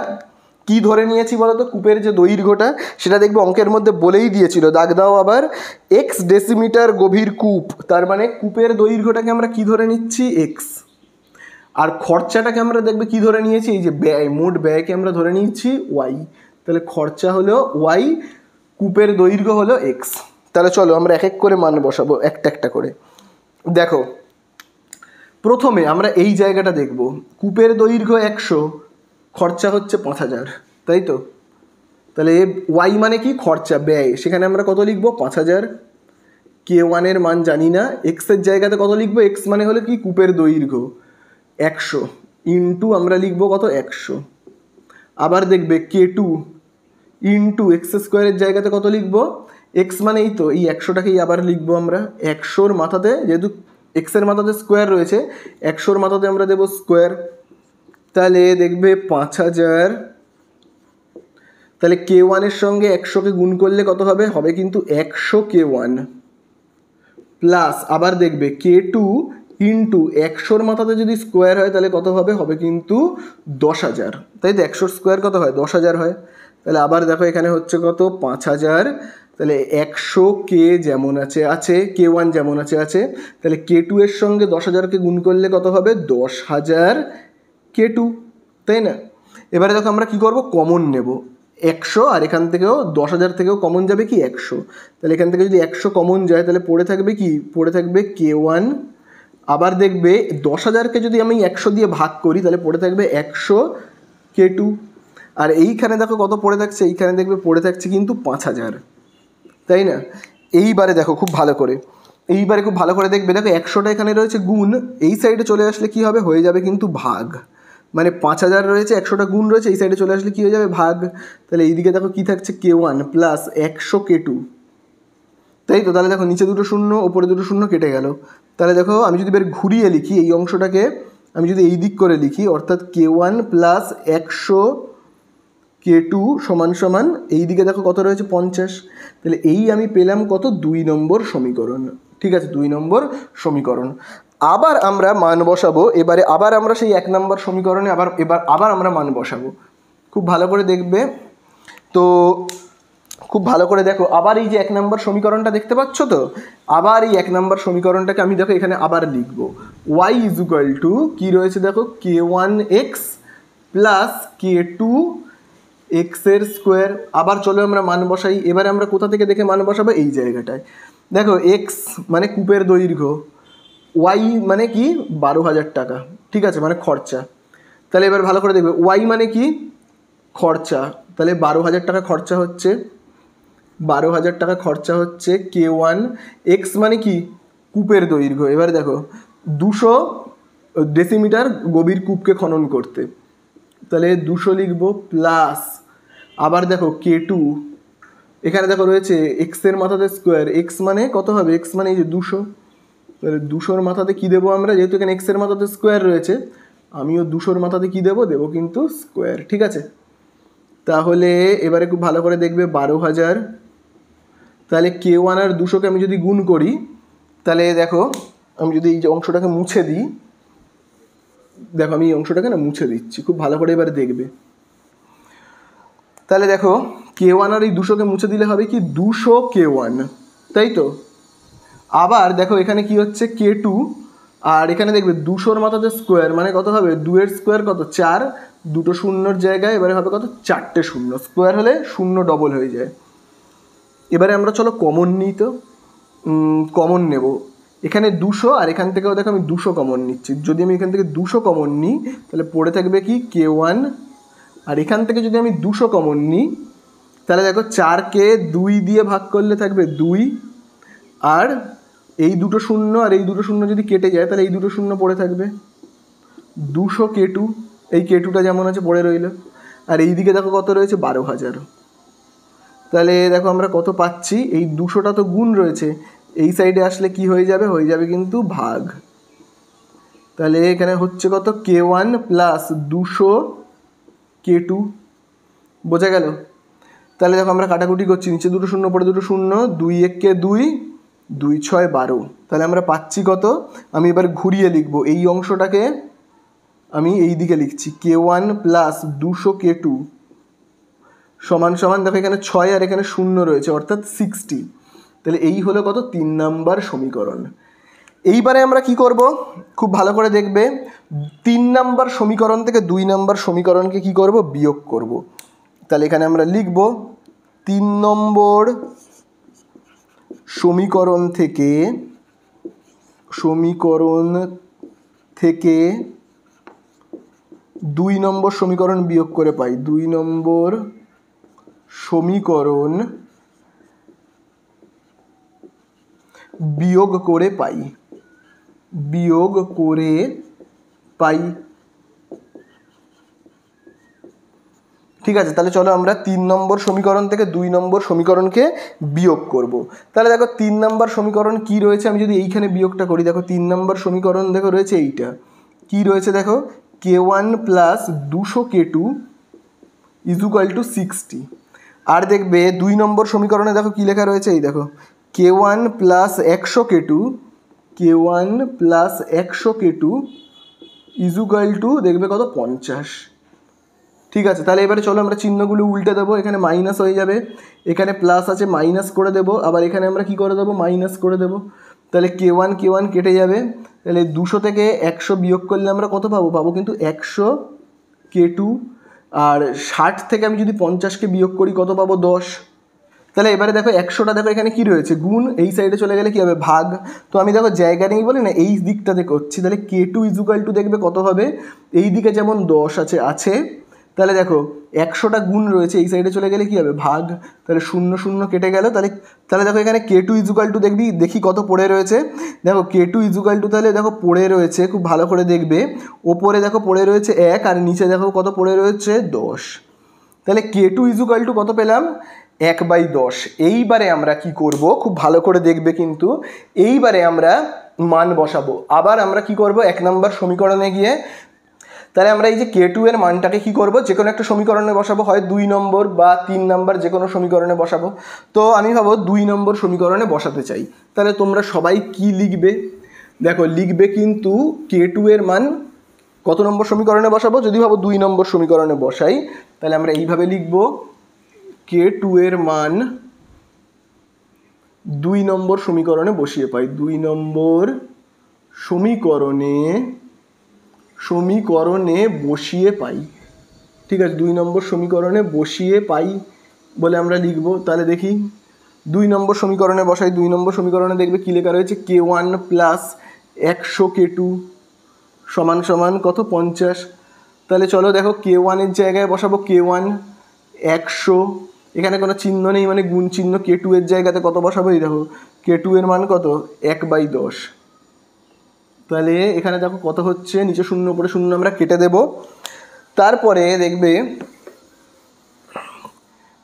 কি ধরে নিয়েছি বলো তো, কূপের যে দৈর্ঘ্যটা সেটা দেখবে অঙ্কের মধ্যে বলেই দিয়েছিল, দাগ দাও আবার, এক্স ডেসিমিটার গভীর কূপ, তার মানে কূপের দৈর্ঘ্যটাকে আমরা কি ধরে নিচ্ছি, এক্স। আর খরচাটাকে আমরা দেখবে কি ধরে নিয়েছি, এই যে ব্যয়, মোট ব্যয়কে আমরা ধরে নিয়েছি ওয়াই, তাহলে খরচা হলো ওয়াই, কূপের দৈর্ঘ্য হলো এক্স। তাহলে চলো আমরা এক এক করে মান বসাবো একটা একটা করে। দেখো প্রথমে আমরা এই জায়গাটা দেখব, কূপের দৈর্ঘ্য 100, খরচা হচ্ছে 5000, তাই তো? তাহলে ওয়াই মানে কি, খরচা, ব্যয়, সেখানে আমরা কত লিখব, 5000। কে ওয়ানের মান জানি না, এক্সের জায়গাতে কত লিখবো, এক্স মানে হলো কি কূপের দৈর্ঘ্য 100 ইন্টু আমরা লিখবো কত, 100। আবার দেখবে কে টু ইন্টু এক্স স্কোয়ারের জায়গাতে কত লিখবো, এক্স মানে এই তো এই 100টাকেই আবার লিখবো আমরা 100-র মাথাতে, যেহেতু এক্সের মাথাতে স্কোয়ার রয়েছে 100-র মাথাতে আমরা দেবো স্কোয়ার। তাহলে দেখবে 5000। তাহলে কে ওয়ানের সঙ্গে 100কে গুণ করলে কত হবে, হবে কিন্তু 100 কে ওয়ান, প্লাস আবার দেখবে কে টু ইন্টু 100-র মাথাতে যদি স্কোয়ার হয় তাহলে কত হবে, হবে কিন্তু 10,000, তাই তো? 100 স্কোয়ার কত হয়, 10,000 হয়। তাহলে আবার দেখো এখানে হচ্ছে কত, 5000। তাহলে 100 কে যেমন আছে কে ওয়ান যেমন আছে, তাহলে কে টু এর সঙ্গে 10,000কে গুণ করলে কত হবে, 10,000 কে টু, তাই না? এবারে দেখো আমরা কি করব, কমন নেব 100, আর এখান থেকেও 10,000 থেকেও কমন যাবে কি 100। তাহলে এখান থেকে যদি 100 কমন যায় তাহলে পড়ে থাকবে কি, পড়ে থাকবে কে ওয়ান। আবার দেখবে 10,000কে যদি আমি 100 দিয়ে ভাগ করি তাহলে পড়ে থাকবে 100 কে টু। আর এইখানে দেখো কত পড়ে থাকছে, এইখানে দেখবে পড়ে থাকছে কিন্তু 5000, তাই না? এইবারে দেখো খুব ভালো করে, এইবারে খুব ভালো করে দেখবে, দেখো 100টা এখানে রয়েছে গুণ, এই সাইডে চলে আসলে কি হবে, হয়ে যাবে কিন্তু ভাগ, মানে 5000 রয়েছে 100টা গুণ রয়েছে, এই সাইডে চলে আসলে কি হয়ে যাবে, ভাগ। তাহলে এইদিকে দেখো কি থাকছে, কে ওয়ান প্লাস 100 কে টু, তাই তো? তাহলে দেখো নিচে দুটো শূন্য ওপরে দুটো শূন্য কেটে গেল। তাহলে দেখো আমি যদি এবার ঘুরিয়ে লিখি এই অংশটাকে, আমি যদি এই দিক করে লিখি, অর্থাৎ কে ওয়ান প্লাস 100 কে টু সমান সমান এই দিকে দেখো কত রয়েছে, 50। তাহলে এই আমি পেলাম কত, 2 নম্বর সমীকরণ। ঠিক আছে, 2 নম্বর সমীকরণ। আবার আমরা মান বসাবো, এবারে আবার আমরা সেই 1 নম্বর সমীকরণে আবার আমরা মান বসাবো। খুব ভালো করে দেখবে তো, খুব ভালো করে দেখো, আবার এই যে 1 নম্বর সমীকরণটা দেখতে পাচ্ছ তো, আবার এই 1 নম্বর সমীকরণটাকে আমি দেখো এখানে আবার লিখবো, ওয়াই ইজ ইকুয়াল টু কী রয়েছে দেখো, কে ওয়ান এক্স প্লাস কে টু এক্সের স্কোয়ার। আবার চলো আমরা মান বসাই, এবারে আমরা কোথা থেকে দেখে মান বসাবো, এই জায়গাটায় দেখো, এক্স মানে কূপের দৈর্ঘ্য, ওয়াই মানে কি 12,000 টাকা, ঠিক আছে, মানে খরচা। তাহলে এবার ভালো করে দেখবে, ওয়াই মানে কি খরচা, তাহলে 12,000 টাকা খরচা হচ্ছে, 12,000 টাকা খরচা হচ্ছে কে ওয়ান। এক্স মানে কি কূপের দৈর্ঘ্য, এবারে দেখো 200 ডেসিমিটার গভীর কূপকে খনন করতে, তাহলে 200 লিখব, প্লাস আবার দেখো কে টু, এখানে দেখো রয়েছে এক্সের মাথাতে স্কোয়ার, এক্স মানে কত হবে, এক্স মানে এই যে 200, তাহলে 200-র মাথাতে কী দেবো আমরা, যেহেতু এখানে এক্সের মাথাতে স্কোয়ার রয়েছে, আমিও 200-র মাথাতে কী দেবো, দেবো কিন্তু স্কোয়ার, ঠিক আছে। তাহলে এবারে খুব ভালো করে দেখবে 12,000, তাহলে কে ওয়ান আর 200কে আমি যদি গুণ করি, তাহলে দেখো আমি যদি এই যে অংশটাকে মুছে দিই, দেখো আমি এই অংশটাকে না মুছে দিচ্ছি, খুব ভালো করে এবারে দেখবে। তাহলে দেখো কে ওয়ান আর এই 200কে মুছে দিলে হবে কি 200 কে ওয়ান, তাই তো? আবার দেখো এখানে কি হচ্ছে, কে টু, আর এখানে দেখবে 200-র মাথাতে স্কোয়ার মানে কত হবে, 2-এর স্কোয়ার কত 4, দুটো শূন্যর জায়গায় এবারে হবে কত, 4টে শূন্য, স্কোয়ার হলে শূন্য ডবল হয়ে যায়। এবারে আমরা চলো কমন নিই, তো কমন নেব, এখানে 200 আর এখান থেকেও দেখো আমি 200 কমন নিচ্ছি, যদি আমি এখান থেকে 200 কমন নিই তাহলে পড়ে থাকবে কি কে ওয়ান, আর এখান থেকে যদি আমি 200 কমন নিই তাহলে দেখো 4কে 2 দিয়ে ভাগ করলে থাকবে 2, আর এই দুটো শূন্য আর এই দুটো শূন্য যদি কেটে যায় তাহলে এই দুটো শূন্য পড়ে থাকবে 200 কে টু, এই কে টুটা যেমন আছে পড়ে রইল, আর এই দিকে দেখো কত রয়েছে 12,000। তাহলে দেখো আমরা কত পাচ্ছি, এই 200টা তো গুণ রয়েছে, এই সাইডে আসলে কি হয়ে যাবে, হয়ে যাবে কিন্তু ভাগ। তাহলে এখানে হচ্ছে কত, কে ওয়ান প্লাস 200 কে টু, বোঝা গেল? তাহলে দেখো আমরা কাটাকুটি করছি, নিচে দুটো শূন্য পড়ে দুটো শূন্য, 2 1 2, 2 6 12, তাহলে আমরা পাচ্ছি কত, আমি এবার ঘুরিয়ে লিখব, এই অংশটাকে আমি এই দিকে লিখছি, কে ওয়ান প্লাস 200 কে টু সমান সমান দেখো এখানে 6 আর এখানে 0 রয়েছে অর্থাৎ 60। তাহলে এই হলো কত 3 নাম্বার সমীকরণ। এইবারে আমরা কি করব, খুব ভালো করে দেখবে, 3 নাম্বার সমীকরণ থেকে 2 নাম্বার সমীকরণকে কি করব, বিয়োগ করব। তাহলে এখানে আমরা লিখব 3 নম্বর সমীকরণ থেকে 2 নম্বর সমীকরণ বিয়োগ করে পাই, 2 নম্বর সমীকরণ বিয়োগ করে পাই। ঠিক আছে, তাহলে চলো আমরা 3 নম্বর সমীকরণ থেকে 2 নম্বর সমীকরণকে বিয়োগ করব। তাহলে দেখো 3 নম্বর সমীকরণ কি রয়েছে, আমি যদি এইখানে বিয়োগটা করি, দেখো 3 নম্বর সমীকরণ দেখো রয়েছে এইটা, কি রয়েছে দেখো k1 plus 200 k2 equal to 60। আর দেখবে 2 নম্বর সমীকরণে দেখো কি লেখা রয়েছে, এই দেখো k1 plus 100 k2 equal to দেখবে কত 50। ঠিক আছে, তাহলে এবারে চলো আমরা চিহ্নগুলো উল্টে দেবো, এখানে মাইনাস হয়ে যাবে, এখানে প্লাস আছে মাইনাস করে দেবো, আবার এখানে আমরা কি করে দেবো, মাইনাস করে দেবো। তাহলে k1 কেটে যাবে, তাহলে 200 থেকে 100 বিয়োগ করলে আমরা কত পাবো কিন্তু 100 k2। আর 60 থেকে আমি যদি 50কে বিয়োগ করি কত পাবো 10। তাহলে এবারে দেখো 100টা দেখো এখানে কি রয়েছে গুণ, এই সাইডে চলে গেলে কি হবে ভাগ। তো আমি দেখো জায়গা নেই বলে না এই দিকটাতে করছি, তাহলে k2 ইজুকাল টু দেখবে কত হবে, এই দিকে যেমন 10 আছে, তাহলে দেখো 100টা গুণ রয়েছে, এই সাইডে চলে গেলে কি হবে ভাগ, তাহলে 0 0 কেটে গেল। তাহলে দেখো এখানে k2 ইজুকাল টু দেখি কত পড়ে রয়েছে, দেখো k2 ইজুকাল টু তাহলে দেখো পড়ে রয়েছে, খুব ভালো করে দেখবে, ওপরে দেখো পড়ে রয়েছে 1 আর নিচে দেখো কত পড়ে রয়েছে 10। তাহলে k2 ইজুকাল টু কত পেলাম 1/10। এইবারে আমরা কি করব, খুব ভালো করে দেখবে কিন্তু, এইবারে আমরা মান বসাবো। আবার আমরা কি করব, 1 নম্বর সমীকরণে গিয়ে, তাহলে আমরা এই যে k2 এর মানটাকে কি করব, যে কোনো একটা সমীকরণে বসাবো, হয় 2 নম্বর বা 3 নম্বর যে কোনো সমীকরণে বসাবো। তো আমি ভাবো 2 নম্বর সমীকরণে বসাতে চাই, তাহলে তোমরা সবাই কি লিখবে, দেখো লিখবে কিন্তু k2 এর মান কত নম্বর সমীকরণে বসাবো, যদি ভাবো 2 নম্বর সমীকরণে বসাই, তাহলে আমরা এইভাবে লিখব k2 এর মান 2 নম্বর সমীকরণে বসিয়ে পাই, 2 নম্বর সমীকরণে বসিয়ে পাই। ঠিক আছে, 2 নম্বর সমীকরণে বসিয়ে পাই বলে আমরা লিখব। তাহলে দেখি 2 নম্বর সমীকরণে বসাই, 2 নম্বর সমীকরণে দেখবে কী লেখা রয়েছে k1 প্লাস 100 k2 সমান সমান কত 50। তাহলে চলো দেখো k1 এর জায়গায় বসাবো k1 100, এখানে কোনো চিহ্ন নেই মানে গুণ চিহ্ন, k2 এর জায়গাতে কত বসাবো, এই দেখো k2 এর মান কত 1/10। তাহলে এখানে দেখো কত হচ্ছে, নিচে 0 উপরে 0 আমরা কেটে দেব। তারপরে দেখবে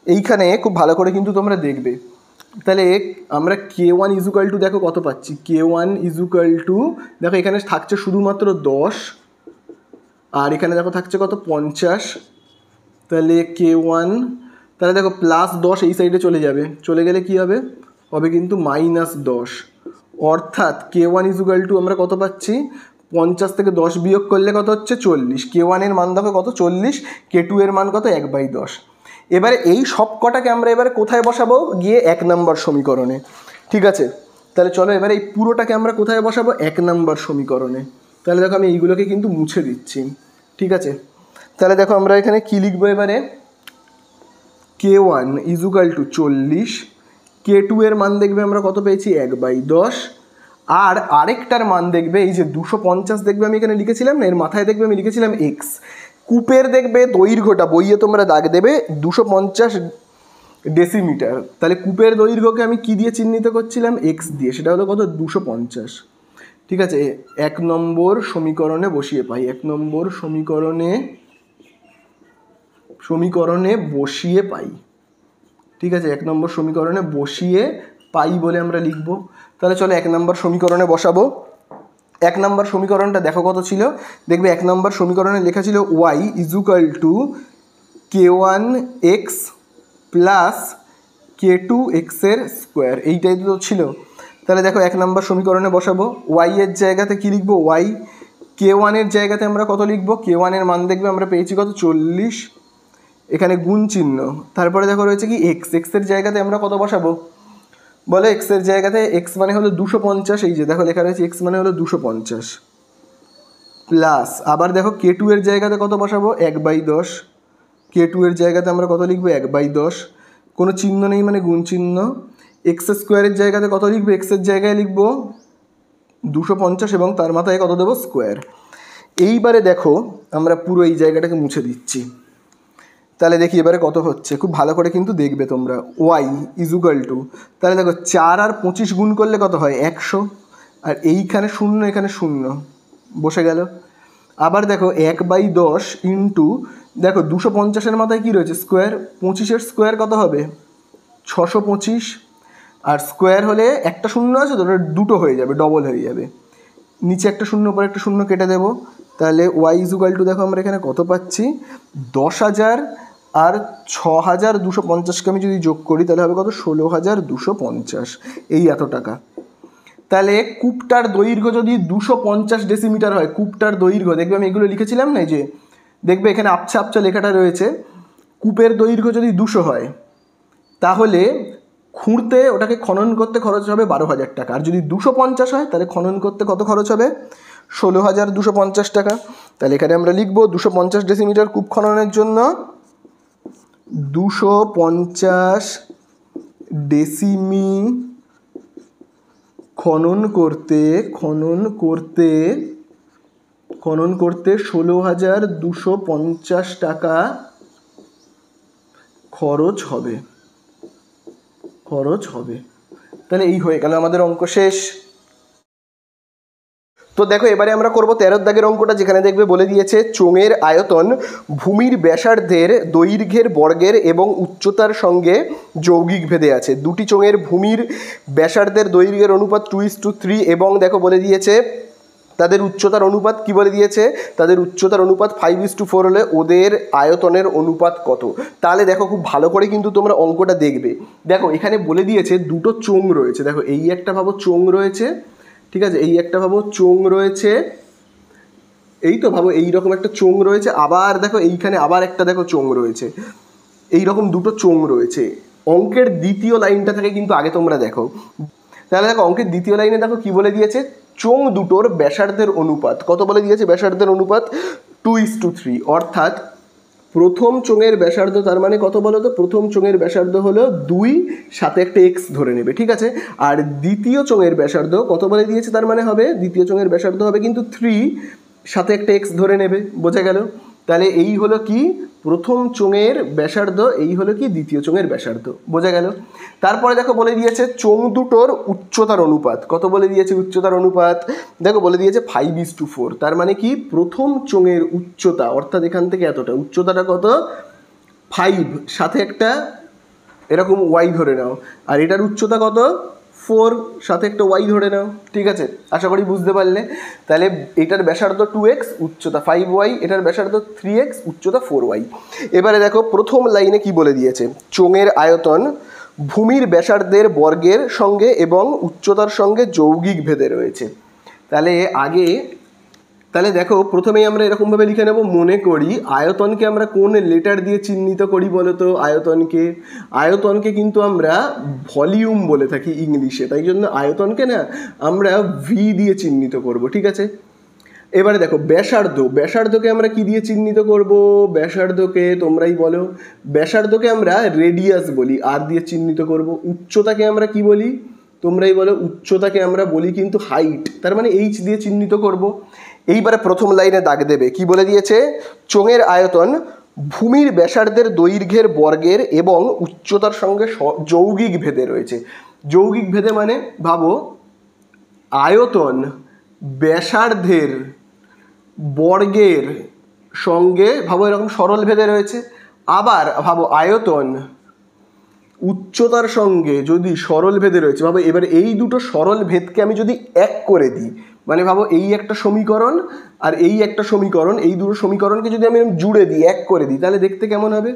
এইখানে খুব ভালো করে কিন্তু তোমরা দেখবে, তাহলে আমরা k1 ইজুকাল টু দেখো কত পাচ্ছি, k1 ইজুকাল টু দেখো এখানে থাকছে শুধুমাত্র 10 আর এখানে দেখো থাকছে কত 50। তাহলে k1, তাহলে দেখো প্লাস 10 এই সাইডে চলে গেলে কি হবে কিন্তু -10, অর্থাৎ k1 ইজুকাল টু আমরা কত পাচ্ছি 50 থেকে 10 বিয়োগ করলে কত হচ্ছে 40। k1 এর মান দেখো কত 40, k2 এর মান কত 1/10। এবারে এই সব কটাকে আমরা এবারে কোথায় বসাবো, গিয়ে 1 নম্বর সমীকরণে। ঠিক আছে, তাহলে চলো এবারে এই পুরোটাকে আমরা কোথায় বসাবো 1 নম্বর সমীকরণে। তাহলে দেখো আমি এইগুলোকে কিন্তু মুছে দিচ্ছি। ঠিক আছে, তাহলে দেখো আমরা এখানে কি লিখবো এবারে, k1 ইজুকাল টু 40, k2 এর মান দেখবে আমরা কত পেয়েছি 1/10, আর আরেকটার মান দেখবে এই যে 250 দেখবে আমি এখানে লিখেছিলাম না, এর মাথায় দেখবে আমি লিখেছিলাম x। কূপের দেখবে দৈর্ঘ্যটা বইয়ে তোমরা দাগ দেবে 250 ডেসিমিটার, তাহলে কূপের দৈর্ঘ্যকে আমি কি দিয়ে চিহ্নিত করছিলাম x দিয়ে, সেটা হলো কত 250। ঠিক আছে, 1 নম্বর সমীকরণে বসিয়ে পাই, 1 নম্বর সমীকরণে বসিয়ে পাই। ঠিক আছে, 1 নম্বর সমীকরণে বসিয়ে পাই বলে আমরা লিখব। তাহলে চলো 1 নম্বর সমীকরণে বসাবো। 1 নম্বর সমীকরণটা দেখো কত ছিল, দেখবে 1 নম্বর সমীকরণে লেখা ছিল y equal to k1x plus k2x এর স্কোয়ার, এইটাই তো ছিল। তাহলে দেখো 1 নম্বর সমীকরণে বসাবো, y এর জায়গাতে কি লিখবো y, k1 এর জায়গাতে আমরা কত লিখবো, k1 এর মান দেখবে আমরা পেয়েছি কত 40, এখানে গুণ চিহ্ন, তারপরে দেখো রয়েছে কি এক্স, এক্সের জায়গাতে আমরা কত বসাবো বলো? এক্সের জায়গাতে এক্স মানে হলো 250, এই যে দেখো লেখা রয়েছে এক্স মানে হলো 250 প্লাস আবার দেখো K2 এর জায়গাতে কত বসাবো? 1/10। K2 এর জায়গাতে আমরা কত লিখবো? 1/10, কোনো চিহ্ন নেই মানে গুণ চিহ্ন। এক্স স্কোয়ারের জায়গাতে কত লিখবো? এক্সের জায়গায় লিখবো 250 এবং তার মাথায় কত দেবো? স্কোয়ার। এইবারে দেখো আমরা পুরো এই জায়গাটাকে মুছে দিচ্ছি, তাহলে দেখি এবারে কত হচ্ছে, খুব ভালো করে কিন্তু দেখবে তোমরা। ওয়াই ইজুকাল টু, তাহলে দেখো 4 আর 25 গুণ করলে কত হয়? 100, আর এইখানে 0 এখানে 0 বসে গেল। আবার দেখো 1/10 ইন্টু দেখো 250-এর মাথায় কী রয়েছে? স্কোয়ার, 25-এর স্কোয়ার কত হবে? 625, আর স্কোয়ার হলে একটা 0 আছে তো ওটা দুটো হয়ে যাবে, ডবল হয়ে যাবে, নিচে একটা 0 পরে একটা 0 কেটে দেবো। তাহলে ওয়াই ইজুকাল টু দেখো আমরা এখানে কত পাচ্ছি? 10,000 আর 6,250কে আমি যদি যোগ করি তাহলে হবে কত? 16,250, এই এত টাকা। তাহলে কূপটার দৈর্ঘ্য যদি 250 ডেসিমিটার হয়, কূপটার দৈর্ঘ্য দেখবে আমি এগুলো লিখেছিলাম না, যে দেখবে এখানে আবছা আবছা লেখাটা রয়েছে, কূপের দৈর্ঘ্য যদি 200 হয় তাহলে খুঁড়তে ওটাকে খনন করতে খরচ হবে 12,000 টাকা, আর যদি 250 হয় তাহলে খনন করতে কত খরচ হবে? 16,250 টাকা। তাহলে এখানে আমরা লিখবো 250 ডেসিমিটার কূপ খননের জন্য 250 ডেসিমি খনন করতে 16,250 টাকা খরচ হবে। তাহলে এই হয়ে গেল আমাদের অঙ্ক শেষ। তো দেখো এবারে আমরা করব 13 দাগের অঙ্কটা, যেখানে দেখবে বলে দিয়েছে চোঙের আয়তন ভূমির ব্যাসার্ধের দৈর্ঘ্যের বর্গের এবং উচ্চতার সঙ্গে যৌগিক ভেদে আছে। দুটি চোঙের ভূমির ব্যাসার্ধের দৈর্ঘ্যের অনুপাত 2:3 এবং দেখো বলে দিয়েছে তাদের উচ্চতার অনুপাত কি বলে দিয়েছে? তাদের উচ্চতার অনুপাত 5:4 হলে ওদের আয়তনের অনুপাত কত? তাহলে দেখো খুব ভালো করে কিন্তু তোমরা অঙ্কটা দেখবে। দেখো এখানে বলে দিয়েছে দুটো চোঙ রয়েছে, দেখো এই একটা ভাবো চোঙ রয়েছে, ঠিক আছে, এই একটা ভাবো চোঙ রয়েছে, এই তো ভাবো এইরকম একটা চোঙ রয়েছে, আবার দেখো এইখানে আবার একটা দেখো চোঙ রয়েছে, এইরকম দুটো চোঙ রয়েছে। অঙ্কের দ্বিতীয় লাইনটা থেকে কিন্তু আগে তোমরা দেখো, তাহলে দেখো অঙ্কের দ্বিতীয় লাইনে দেখো কি বলে দিয়েছে? চোঙ দুটোর ব্যাসার্ধের অনুপাত কত বলে দিয়েছে? ব্যাসার্ধের অনুপাত 2:3, অর্থাৎ প্রথম চোঙের ব্যাসার্ধ তার মানে কত বলো তো? প্রথম চোঙের ব্যাসার্ধ হলো 2, সাথে একটা এক্স ধরে নেবে, ঠিক আছে। আর দ্বিতীয় চোঙের ব্যাসার্ধ কত বলে দিয়েছে? তার মানে হবে দ্বিতীয় চোঙের ব্যাসার্ধ হবে কিন্তু 3, সাথে একটা এক্স ধরে নেবে, বোঝা গেল? তাহলে এই হলো কি প্রথম চোঙের ব্যাসার্ধ, এই হলো কি দ্বিতীয় চোঙের ব্যাসার্ধ, বোঝা গেল? তারপরে দেখো বলে দিয়েছে চোঙ দুটোর উচ্চতার অনুপাত কত বলে দিয়েছে? উচ্চতার অনুপাত দেখো বলে দিয়েছে 5:4, তার মানে কি প্রথম চোঙের উচ্চতা অর্থাৎ এখান থেকে এতটা উচ্চতাটা কত? 5, সাথে একটা এরকম ওয়াই ধরে নাও, আর এটার উচ্চতা কত? 4, সাথে একটা ওয়াই ধরে নাও, ঠিক আছে, আশা করি বুঝতে পারলে। তাহলে এটার ব্যাসার্ধ 2x, উচ্চতা 5y, এটার ব্যাসার্ধ 3x, উচ্চতা 4y। এবারে দেখো প্রথম লাইনে কি বলে দিয়েছে? চোঙের আয়তন ভূমির ব্যাসার্ধের বর্গের সঙ্গে এবং উচ্চতার সঙ্গে যৌগিক ভেদে রয়েছে। তাহলে দেখো প্রথমেই আমরা এরকমভাবে লিখে নেব, মনে করি আয়তনকে আমরা কোন লেটার দিয়ে চিহ্নিত করি বলো তো? আয়তনকে কিন্তু আমরা ভলিউম বলে থাকি ইংলিশে, তাই জন্য আয়তনকে না আমরা ভি দিয়ে চিহ্নিত করব, ঠিক আছে। এবারে দেখো ব্যাসার্ধকে আমরা কি দিয়ে চিহ্নিত করব? ব্যাসার্ধকে তোমরাই বলো। ব্যাসার্ধকে আমরা রেডিয়াস বলি, আর দিয়ে চিহ্নিত করব। উচ্চতাকে আমরা কি বলি? তোমরাই বলো। উচ্চতাকে আমরা বলি কিন্তু হাইট, তার মানে এইচ দিয়ে চিহ্নিত করব। এইবারে প্রথম লাইনে দাগ দেবে, কি বলে দিয়েছে? চোঙের আয়তন ভূমির ব্যাসার্ধের দৈর্ঘ্যের বর্গের এবং উচ্চতার সঙ্গে যৌগিক ভেদে রয়েছে। যৌগিক ভেদে মানে ভাবো আয়তন ব্যাসার্ধের বর্গের সঙ্গে ভাবো এরকম সরল ভেদে রয়েছে, আবার ভাবো আয়তন উচ্চতার সঙ্গে যদি সরল ভেদে রয়েছে। ভাবো এবার এই দুটো সরল ভেদকে আমি যদি এক করে দিই, মানে ভাবো এই একটা সমীকরণ আর এই একটা সমীকরণ, এই দুটো সমীকরণকে যদি আমি জুড়ে দিই, এক করে দিই, তাহলে দেখতে কেমন হবে?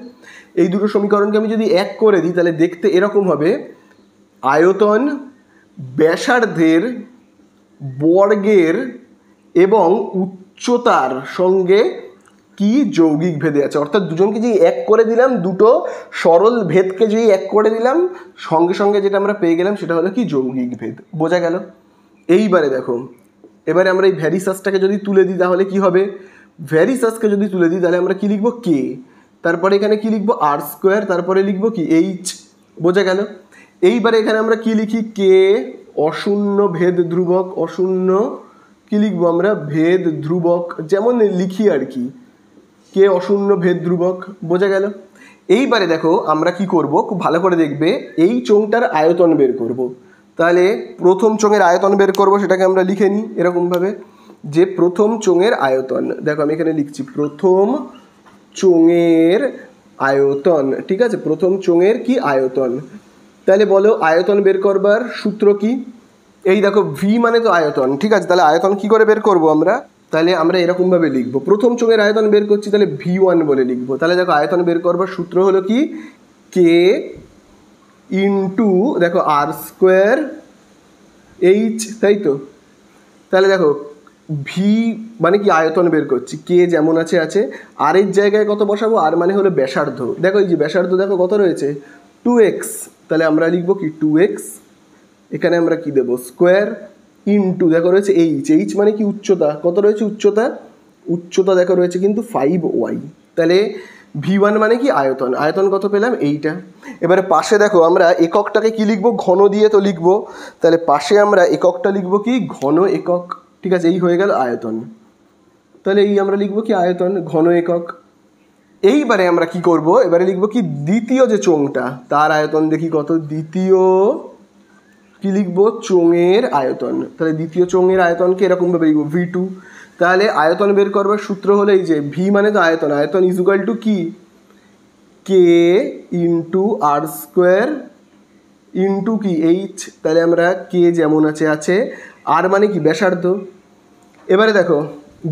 এই দুটো সমীকরণকে আমি যদি এক করে দিই তাহলে দেখতে এরকম হবে, আয়তন ব্যাসার্ধের বর্গের এবং উচ্চতার সঙ্গে কি যৌগিক ভেদে আছে, অর্থাৎ দুজনকে যে এক করে দিলাম, দুটো সরল ভেদকে যে এক করে দিলাম, সঙ্গে সঙ্গে যেটা আমরা পেয়ে গেলাম সেটা হলো কি যৌগিক ভেদ। বোঝা গেল? এইবারে দেখো, এবারে আমরা এই ভ্যারিসাসটাকে যদি তুলে দিই তাহলে কি হবে, ভ্যারিসাসকে যদি তুলে দিই তাহলে আমরা কি লিখবো, কে, তারপরে এখানে কি লিখবো আর স্কোয়ার, তারপরে লিখবো কি এইচ। বোঝা গেল? এইবারে এখানে আমরা কি লিখি, কে অশূন্য ভেদ ধ্রুবক, অশূন্য কি লিখবো আমরা, ভেদ ধ্রুবক, যেমন লিখি আর কি, কে অশূন্য ভেদ ধ্রুবক। বোঝা গেল? এইবারে দেখো আমরা কি করব, খুব ভালো করে দেখবে, এই চোঙটার আয়তন বের করব। তাহলে প্রথম চোঙের আয়তন বের করব, সেটাকে আমরা লিখে নিই এরকমভাবে যে প্রথম চোঙের আয়তন, দেখো আমি এখানে লিখছি প্রথম চোঙের আয়তন। ঠিক আছে, প্রথম চোঙের কি আয়তন। তাহলে বলো আয়তন বের করবার সূত্র কি, এই দেখো ভি মানে তো আয়তন। ঠিক আছে, তাহলে আয়তন কি করে বের করব আমরা, তাহলে আমরা এরকমভাবে লিখবো, প্রথম চোঙের আয়তন বের করছি তাহলে V1 বলে লিখবো। তাহলে দেখো আয়তন বের করবার সূত্র হলো কি, কে ইন্টু দেখো আর স্কোয়ার এইচ, তাই তো। তাহলে দেখো ভি মানে কি আয়তন বের করছি, কে যেমন আছে আছে, আর এর জায়গায় কত বসাবো, আর মানে হলো ব্যাসার্ধ। দেখো এই যে ব্যাসার্ধ দেখো কত রয়েছে 2x, তাহলে আমরা লিখবো কি 2x, এখানে আমরা কি দেবো স্কোয়ার ইন্টু দেখো রয়েছে এইচ, এইচ মানে কি উচ্চতা, কত রয়েছে উচ্চতা, উচ্চতা দেখো রয়েছে কিন্তু 5y। তাহলে V1 মানে কি আয়তন, আয়তন কত পেলাম এইটা। এবারে পাশে দেখো আমরা এককটাকে কি লিখবো, ঘন দিয়ে তো লিখবো, তাহলে পাশে আমরা এককটা লিখবো কি ঘন একক। ঠিক আছে, এই হয়ে গেল আয়তন, তাহলে এই আমরা লিখবো কি আয়তন ঘন একক। এইবারে আমরা কি করব, এবারে লিখবো কি দ্বিতীয় যে চোঙটা তার আয়তন দেখি কত, দ্বিতীয় কি লিখবো চোঙের আয়তন। তাহলে দ্বিতীয় চোঙের আয়তনকে এরকমভাবে লিখবো V2। তাহলে আয়তন বের করবার সূত্র হলো এই যে ভি মানে তো আয়তন, আয়তন ইজ ইকুয়াল টু কি কে ইন্টু আর স্কোয়ার ইন্টু কি এইচ। তাহলে আমরা কে যেমন আছে আছে, আর মানে কি ব্যাসার্ধ। এবারে দেখো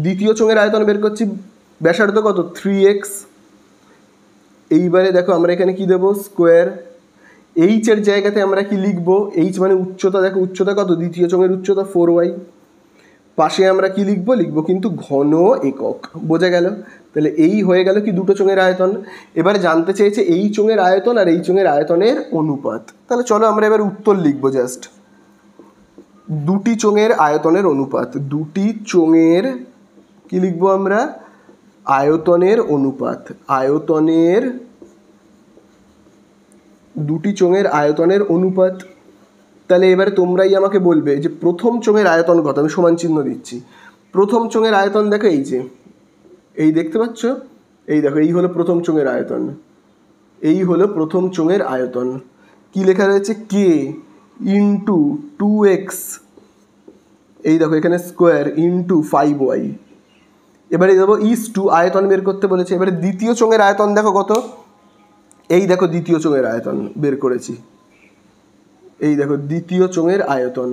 দ্বিতীয় চোঙের আয়তন বের করছি, ব্যাসার্ধ কত 3x। এইবারে দেখো আমরা এখানে কি দেবো স্কোয়ার, এইচের জায়গাতে আমরা কি লিখবো, এইচ মানে উচ্চতা, দেখো উচ্চতা কত, দ্বিতীয় চোঙের উচ্চতা 4y। পাশে আমরা কি লিখবো, লিখবো কিন্তু ঘন একক। বোঝা গেল? তাহলে এই হয়ে গেল কি দুটো চোঙের আয়তন। এবারে জানতে চেয়েছে এই চোঙের আয়তন আর এই চোঙের আয়তনের অনুপাত। তাহলে চলো আমরা এবার উত্তর লিখবো, জাস্ট দুটি চোঙের আয়তনের অনুপাত, দুটি চোঙের কি লিখবো আমরা, আয়তনের অনুপাত, আয়তনের দুটি চোঙের আয়তনের অনুপাত। তাহলে এবারে তোমরাই আমাকে বলবে যে প্রথম চোঙের আয়তন কত, আমি সমান চিহ্ন দিচ্ছি। প্রথম চোঙের আয়তন দেখো এই যে, এই দেখতে পাচ্ছ, এই দেখো এই হলো প্রথম চোঙের আয়তন, এই হলো প্রথম চোঙের আয়তন। কি লেখা রয়েছে, কে ইন্টু 2x, এই দেখো এখানে স্কোয়ার ইন্টু 5y। এবারে দেবো ইস টু, আয়তন বের করতে বলেছে। এবারে দ্বিতীয় চোঙের আয়তন দেখো কত, এই দেখো দ্বিতীয় চোঙের আয়তন বের করেছি, এই দেখো দ্বিতীয় চোঙের আয়তন।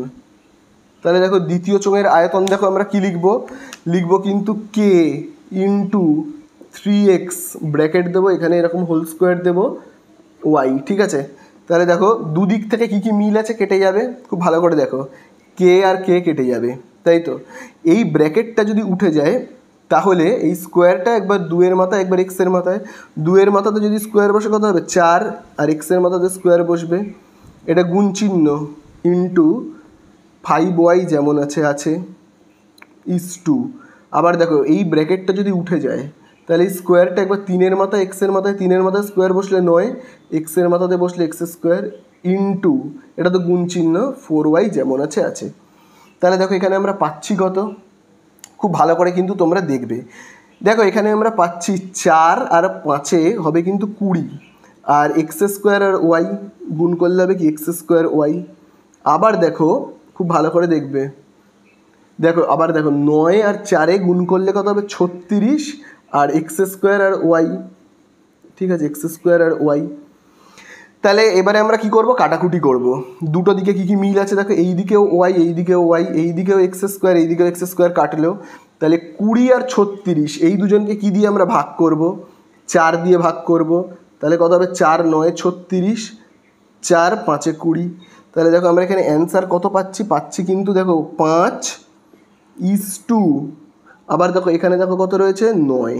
তাহলে দেখো দ্বিতীয় চোঙের আয়তন দেখো আমরা কি লিখবো, লিখবো কিন্তু কে ইন্টু 3x ব্র্যাকেট দেবো, এখানে এরকম হোল স্কোয়ার দেবো y। ঠিক আছে, তাহলে দেখো দুদিক থেকে কি কি মিল আছে কেটে যাবে, খুব ভালো করে দেখো, কে আর কে কেটে যাবে, তাই তো। এই ব্র্যাকেটটা যদি উঠে যায় তাহলে এই স্কোয়ারটা একবার 2-এর মাথায় একবার এক্সের মাথায়, 2-এর মাথাতে যদি স্কোয়ার বসে কত হবে 4, আর এক্সের মাথাতে স্কোয়ার বসবে, এটা গুণ চিহ্ন ইন্টু 5y যেমন আছে আছে ইস টু। আবার দেখো এই ব্র্যাকেটটা যদি উঠে যায় তাহলে এই স্কোয়ারটা একবার 3-এর মাথায় এক্সের মাথায়, 3-এর মাথায় স্কোয়ার বসলে 9, এক্সের মাথাতে বসলে এক্স স্কোয়ার ইন্টু এটা তো গুণ চিহ্ন 4y যেমন আছে আছে। তাহলে দেখো এখানে আমরা পাচ্ছি কত, খুব ভালো করে কিন্তু তোমরা দেখবে, দেখো এখানে আমরা পাচ্ছি 4 আর 5-এ হবে কিন্তু 20, আর এক্স স্কোয়ার আর ওয়াই গুণ করলে হবে কি এক্স স্কোয়ার ওয়াই। আবার দেখো খুব ভালো করে দেখবে, দেখো আবার দেখো 9 আর 4-এ গুণ করলে কত হবে 36, আর এক্স স্কোয়ার আর ওয়াই। ঠিক আছে, এক্স স্কোয়ার আর ওয়াই। তাহলে এবারে আমরা কি করব, কাটাকুটি করব, দুটো দিকে কি কি মিল আছে দেখো, এই দিকেও ওয়াই এই দিকেও ওয়াই, এই দিকেও এক্স স্কোয়ার এই দিকেও এক্স স্কোয়ার কাটলেও, তাহলে 20 আর 36 এই দুজনকে কি দিয়ে আমরা ভাগ করব, 4 দিয়ে ভাগ করব। তাহলে কত হবে 4 9 36, 4 5 20। তাহলে দেখো আমরা এখানে অ্যান্সার কত পাচ্ছি, পাচ্ছি কিন্তু দেখো 5:2। আবার দেখো এখানে দেখো কত রয়েছে 9,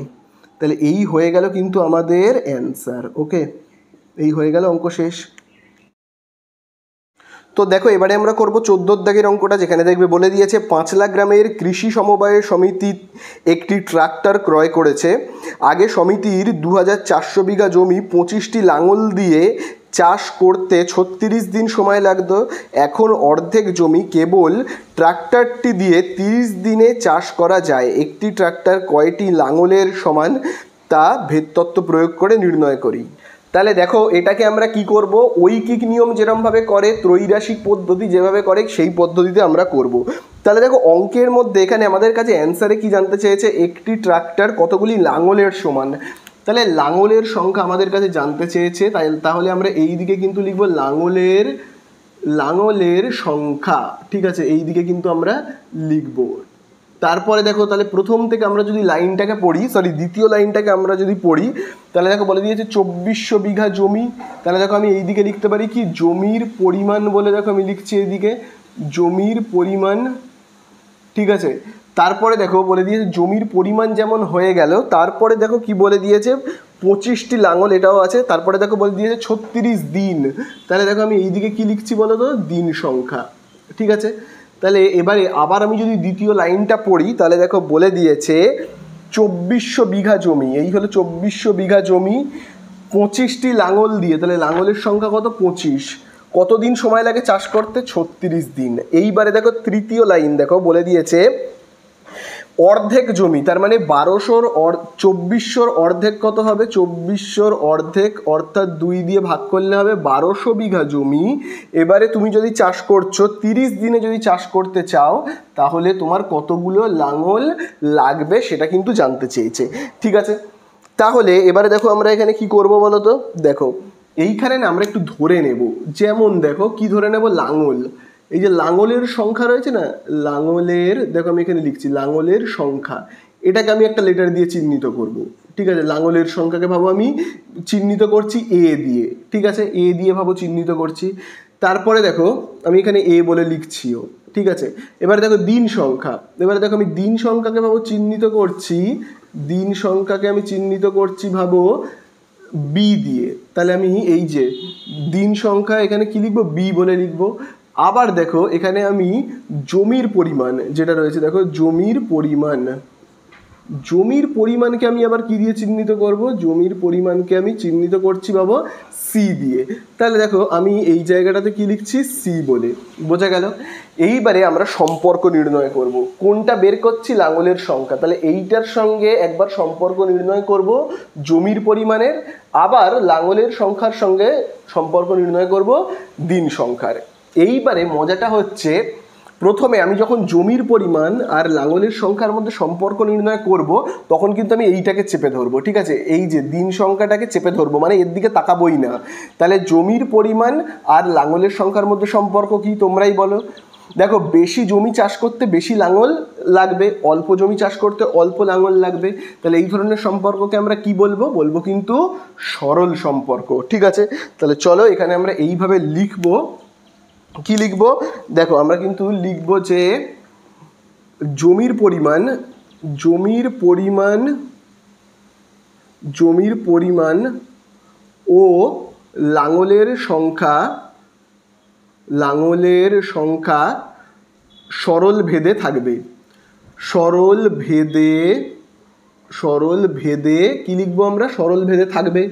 তাহলে এই হয়ে গেল কিন্তু আমাদের অ্যান্সার। ওকে, এই হয়ে গেল অঙ্ক শেষ। তো দেখো এবারে আমরা করব 14 দাগের অঙ্কটা, যেখানে দেখবে বলে দিয়েছে 5 লাখ গ্রামের কৃষি সমবায় সমিতি একটি ট্রাক্টর ক্রয় করেছে। আগে সমিতির 2400 বিঘা জমি 25টি লাঙল দিয়ে চাষ করতে 36 দিন সময় লাগতো। এখন অর্ধেক জমি কেবল ট্রাক্টরটি দিয়ে 30 দিনে চাষ করা যায়। একটি ট্রাক্টর কয়টি লাঙলের সমান তা ভেদতত্ত্ব প্রয়োগ করে নির্ণয় করি। তাহলে দেখো এটাকে আমরা কি করব, ঐকিক নিয়ম যেরমভাবে করে, ত্রৈরাশিক পদ্ধতি যেভাবে করে সেই পদ্ধতিতে আমরা করব। তাহলে দেখো অঙ্কের মধ্যে এখানে আমাদের কাছে অ্যান্সারে কি জানতে চেয়েছে, একটি ট্রাক্টর কতগুলি লাঙলের সমান। তাহলে লাঙলের সংখ্যা আমাদের কাছে জানতে চেয়েছে, তাহলে আমরা এই দিকে কিন্তু লিখব লাঙলের সংখ্যা। ঠিক আছে, এই দিকে কিন্তু আমরা লিখব। তারপরে দেখো তাহলে প্রথম থেকে আমরা যদি লাইনটাকে পড়ি, দ্বিতীয় লাইনটাকে আমরা যদি পড়ি, তাহলে দেখো বলে দিয়েছে 2400 বিঘা জমি। তাহলে দেখো আমি এই দিকে লিখতে পারি কি, জমির পরিমাণ বলে দেখো আমি লিখছি এইদিকে জমির পরিমাণ। ঠিক আছে, তারপরে দেখো বলে দিয়েছে জমির পরিমাণ যেমন হয়ে গেল, তারপরে দেখো কি বলে দিয়েছে 25টি লাঙল, এটাও আছে। তারপরে দেখো বলে দিয়েছে 36 দিন। তাহলে দেখো আমি এইদিকে কি লিখছি বলো তো, দিন সংখ্যা। ঠিক আছে, তাহলে এবারে আবার আমি যদি দ্বিতীয় লাইনটা পড়ি, তাহলে দেখো বলে দিয়েছে 2400 বিঘা জমি, এই হলো 2400 বিঘা জমি 25টি লাঙল দিয়ে, তাহলে লাঙলের সংখ্যা কত, 25। কতদিন সময় লাগে চাষ করতে, 36 দিন। এইবারে দেখো তৃতীয় লাইন দেখো বলে দিয়েছে অর্ধেক জমি, তার মানে 2400 অর্ধেক কত হবে, 2400 অর্ধেক অর্থাৎ 2 দিয়ে ভাগ করলে হবে 1200 বিঘা জমি। এবারে তুমি যদি চাষ করছো 30 দিনে যদি চাষ করতে চাও, তাহলে তোমার কতগুলো লাঙল লাগবে সেটা কিন্তু জানতে চেয়েছে। ঠিক আছে, তাহলে এবারে দেখো আমরা এখানে কি করব বলো তো, দেখো এইখানে না আমরা একটু ধরে নেব, যেমন দেখো কি ধরে নেব, লাঙল। এই যে লাঙলের সংখ্যা রয়েছে না, লাঙলের, দেখো আমি এখানে লিখছি লাঙলের সংখ্যা, এটাকে আমি একটা লেটার দিয়ে চিহ্নিত করব। ঠিক আছে, লাঙলের সংখ্যাকে ভাবো আমি চিহ্নিত করছি এ দিয়ে। ঠিক আছে, এ দিয়ে ভাবো চিহ্নিত করছি। তারপরে দেখো আমি এখানে এ বলে লিখছিও। ঠিক আছে, এবারে দেখো দিন সংখ্যা, এবারে দেখো আমি দিন সংখ্যাকে ভাবো চিহ্নিত করছি, দিন সংখ্যাকে আমি চিহ্নিত করছি ভাবো বি দিয়ে। তাহলে আমি এই যে দিন সংখ্যা এখানে কি লিখবো, বি বলে লিখবো। আবার দেখো এখানে আমি জমির পরিমাণ যেটা রয়েছে, দেখো জমির পরিমাণকে আমি আবার কি দিয়ে চিহ্নিত করব, জমির পরিমাণকে আমি চিহ্নিত করছি বাবা সি দিয়ে। তাহলে দেখো আমি এই জায়গাটাতে কি লিখছি, সি বলে। বোঝা গেল? এইবারে আমরা সম্পর্ক নির্ণয় করব। কোনটা বের করছি, লাঙলের সংখ্যা। তাহলে এইটার সঙ্গে একবার সম্পর্ক নির্ণয় করব জমির পরিমাণের, আবার লাঙলের সংখ্যার সঙ্গে সম্পর্ক নির্ণয় করব দিন সংখ্যার। এইবারে মজাটা হচ্ছে, প্রথমে আমি যখন জমির পরিমাণ আর লাঙলের সংখ্যার মধ্যে সম্পর্ক নির্ণয় করব, তখন কিন্তু আমি এইটাকে চেপে ধরবো। ঠিক আছে, এই যে দিন সংখ্যাটাকে চেপে ধরবো, মানে এর দিকে তাকাবোই না। তাহলে জমির পরিমাণ আর লাঙলের সংখ্যার মধ্যে সম্পর্ক কি, তোমরাই বলো। দেখো বেশি জমি চাষ করতে বেশি লাঙল লাগবে, অল্প জমি চাষ করতে অল্প লাঙল লাগবে। তাহলে এই ধরনের সম্পর্ককে আমরা কি বলবো, বলবো কিন্তু সরল সম্পর্ক। ঠিক আছে, তাহলে চলো এখানে আমরা এইভাবে লিখবো। কি লিখবো, দেখো আমরা কিন্তু লিখবো যে জমির পরিমাণ ও লাঙলের সংখ্যা সরল ভেদে থাকবে। সরল ভেদে কি লিখবো আমরা, সরল ভেদে থাকবে।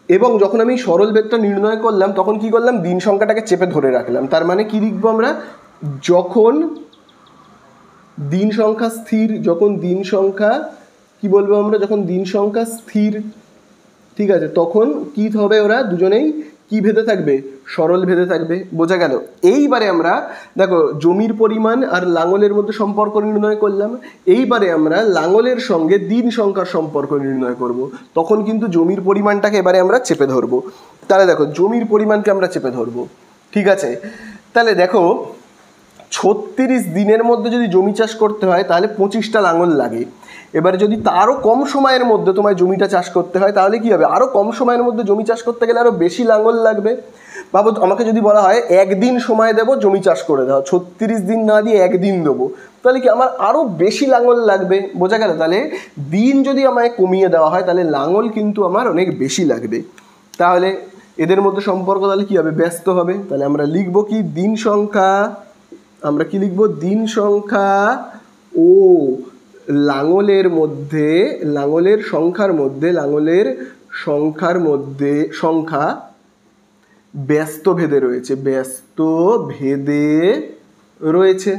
এবং যখন আমি সরল ভেদটা নির্ণয় করলাম, তখন কি করলাম, দিন সংখ্যাটাকে চেপে ধরে রাখলাম। তার মানে কি লিখবো আমরা, যখন দিন সংখ্যা স্থির, যখন দিন সংখ্যা কি বলবো আমরা, যখন দিন সংখ্যা স্থির, ঠিক আছে, তখন কি হবে, ওরা দুজনেই কি ভেদে থাকবে, সরল ভেদে থাকবে। বোঝা গেল? এইবারে আমরা দেখো জমির পরিমাণ আর লাঙলের মধ্যে সম্পর্ক নির্ণয় করলাম। এইবারে আমরা লাঙলের সঙ্গে দিন সংখ্যার সম্পর্ক নির্ণয় করব। তখন কিন্তু জমির পরিমাণটাকে এবারে আমরা চেপে ধরবো। তাহলে দেখো জমির পরিমাণকে আমরা চেপে ধরবো। ঠিক আছে, তাহলে দেখো 36 দিনের মধ্যে যদি জমি চাষ করতে হয় তাহলে 25টা লাঙল লাগে। এবারে যদি তারও কম সময়ের মধ্যে তোমায় জমিটা চাষ করতে হয় তাহলে কি হবে, আরও কম সময়ের মধ্যে জমি চাষ করতে গেলে আরও বেশি লাঙল লাগবে। বাবু আমাকে যদি বলা হয় একদিন সময় দেবো জমি চাষ করে দাও, 36 দিন না দিয়ে একদিন দেবো, তাহলে কি আমার আরও বেশি লাঙল লাগবে। বোঝা গেল? তাহলে দিন যদি আমায় কমিয়ে দেওয়া হয় তাহলে লাঙল কিন্তু আমার অনেক বেশি লাগবে। তাহলে এদের মধ্যে সম্পর্ক তাহলে কী হবে, ব্যস্ত হবে। তাহলে আমরা লিখবো কি, দিন সংখ্যা, আমরা কি লিখবো, দিন সংখ্যা ও লাঙলের মধ্যে, লাঙলের সংখ্যার মধ্যে, লাঙলের সংখ্যা ব্যস্ত ভেদে রয়েছে, ব্যস্ত ভেদে রয়েছে।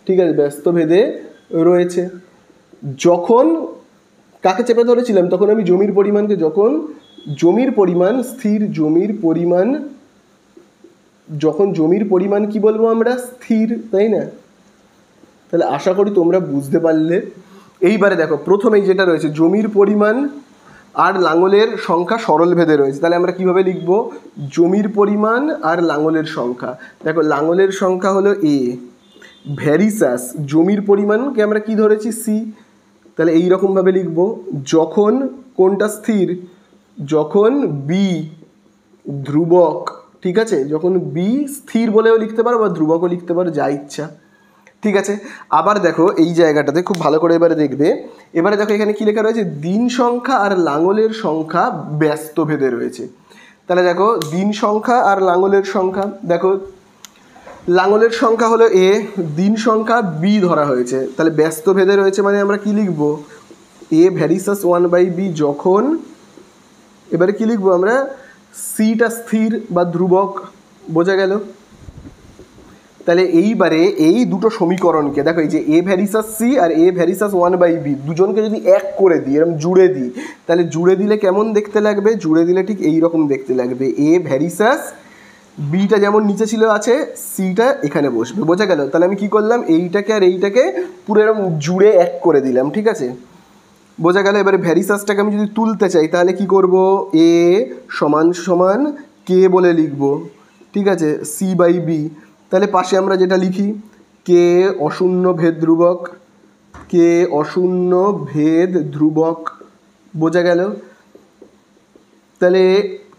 ঠিক আছে, ব্যস্ত ভেদে রয়েছে। যখন কাকে চেপে ধরেছিলাম, তখন আমি জমির পরিমাণকে, যখন জমির পরিমাণ স্থির, জমির পরিমাণ, যখন জমির পরিমাণ কি বলবো আমরা, স্থির, তাই না? তাহলে আশা করি তোমরা বুঝতে পারলে। এইবারে দেখো প্রথমেই যেটা রয়েছে, জমির পরিমাণ আর লাঙলের সংখ্যা সরল ভেদে রয়েছে। তাহলে আমরা কিভাবে লিখব, জমির পরিমাণ আর লাঙলের সংখ্যা। দেখো লাঙলের সংখ্যা হলো এ, ভ্যারিসাস জমির পরিমাণকে আমরা কি ধরেছি, সি। তাহলে এইরকমভাবে লিখব, যখন কোনটা স্থির, যখন বি ধ্রুবক, ঠিক আছে, যখন বি স্থির বলেও লিখতে পারো বা ধ্রুবকও লিখতে পারো, যা ইচ্ছা। ঠিক আছে, আবার দেখো এই জায়গাটাতে খুব ভালো করে এবারে দেখবে। এবারে দেখো এখানে কি লেখা রয়েছে, দিন সংখ্যা আর লাঙলের সংখ্যা ব্যস্ত ভেদে রয়েছে। তাহলে দেখো দিন সংখ্যা আর লাঙলের সংখ্যা, দেখো লাঙলের সংখ্যা হলো এ, দিন সংখ্যা বি ধরা হয়েছে, তাহলে ব্যস্ত ভেদে রয়েছে, মানে আমরা কি লিখব, এ ভ্যারিসাস 1/b যখন, এবারে কি লিখবো আমরা, সিটা স্থির বা ধ্রুবক। বোঝা গেল? তাহলে এইবারে এই দুটো সমীকরণকে দেখো, এই যে এ ভ্যারিসাস সি আর এ ভ্যারিসাস 1/b দুজনকে যদি এক করে দিই, এরকম জুড়ে দিই, তাহলে জুড়ে দিলে কেমন দেখতে লাগবে, জুড়ে দিলে ঠিক এই রকম দেখতে লাগবে, এ ভ্যারিসাস বিটা যেমন নিচে ছিল আছে, সিটা এখানে বসবে। বোঝা গেল? তাহলে আমি কি করলাম, এইটাকে আর এইটাকে পুরো এরকম জুড়ে এক করে দিলাম। ঠিক আছে, বোঝা গেল? এবারে ভ্যারিসাসটাকে আমি যদি তুলতে চাই তাহলে কি করব, এ সমান সমান কে বলে লিখব। ঠিক আছে, c/b। তাহলে পাশে আমরা যেটা লিখি, কে অশূন্য ভেদ ধ্রুবক, কে অশূন্য ভেদ ধ্রুবক। বোঝা গেল? তাহলে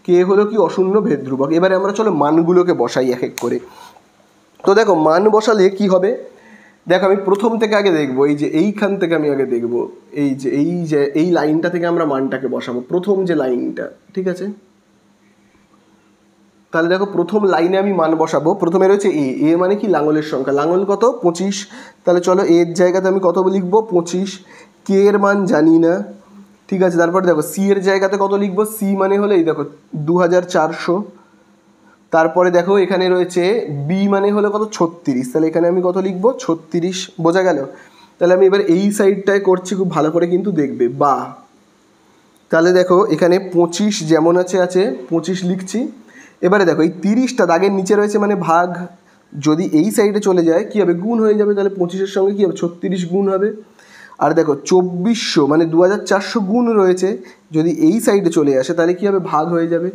কে হলো কি, অশূন্য ভেদ ধ্রুবক। এবারে আমরা চলো মানগুলোকে বসাই এক এক করে। তো দেখো মান বসালে কি হবে, দেখো আমি প্রথম থেকে আগে দেখবো, এই যে এইখান থেকে আমি আগে দেখবো, এই লাইনটা থেকে আমরা মানটাকে বসাবো, প্রথম যে লাইনটা। ঠিক আছে, তাহলে দেখো প্রথম লাইনে আমি মান বসাবো। প্রথমে রয়েছে এ, এ মানে কি, লাঙলের সংখ্যা, লাঙল কত, 25। তাহলে চলো এর জায়গাতে আমি কত লিখবো, 25। কে এর মান জানি না। ঠিক আছে, তারপর দেখো সি এর জায়গাতে কত লিখবো, সি মানে হলো এই দেখো 2400। তারপরে দেখো এখানে রয়েছে বি মানে হলো কত, 36। তাহলে এখানে আমি কত লিখবো, 36। বোঝা গেল? তাহলে আমি এবার এই সাইডটায় করছি, খুব ভালো করে কিন্তু দেখবে, বা তাহলে দেখো এখানে 25 যেমন আছে 25 লিখছি। এবারে দেখো এই 30টা দাগের নিচে রয়েছে মানে ভাগ, যদি এই সাইডে চলে যায় কী হবে, গুণ হয়ে যাবে। তাহলে 25-এর সঙ্গে কী হবে, 36 গুণ হবে। আর দেখো 2400 মানে 2400 গুণ রয়েছে, যদি এই সাইডে চলে আসে তাহলে কী হবে, ভাগ হয়ে যাবে।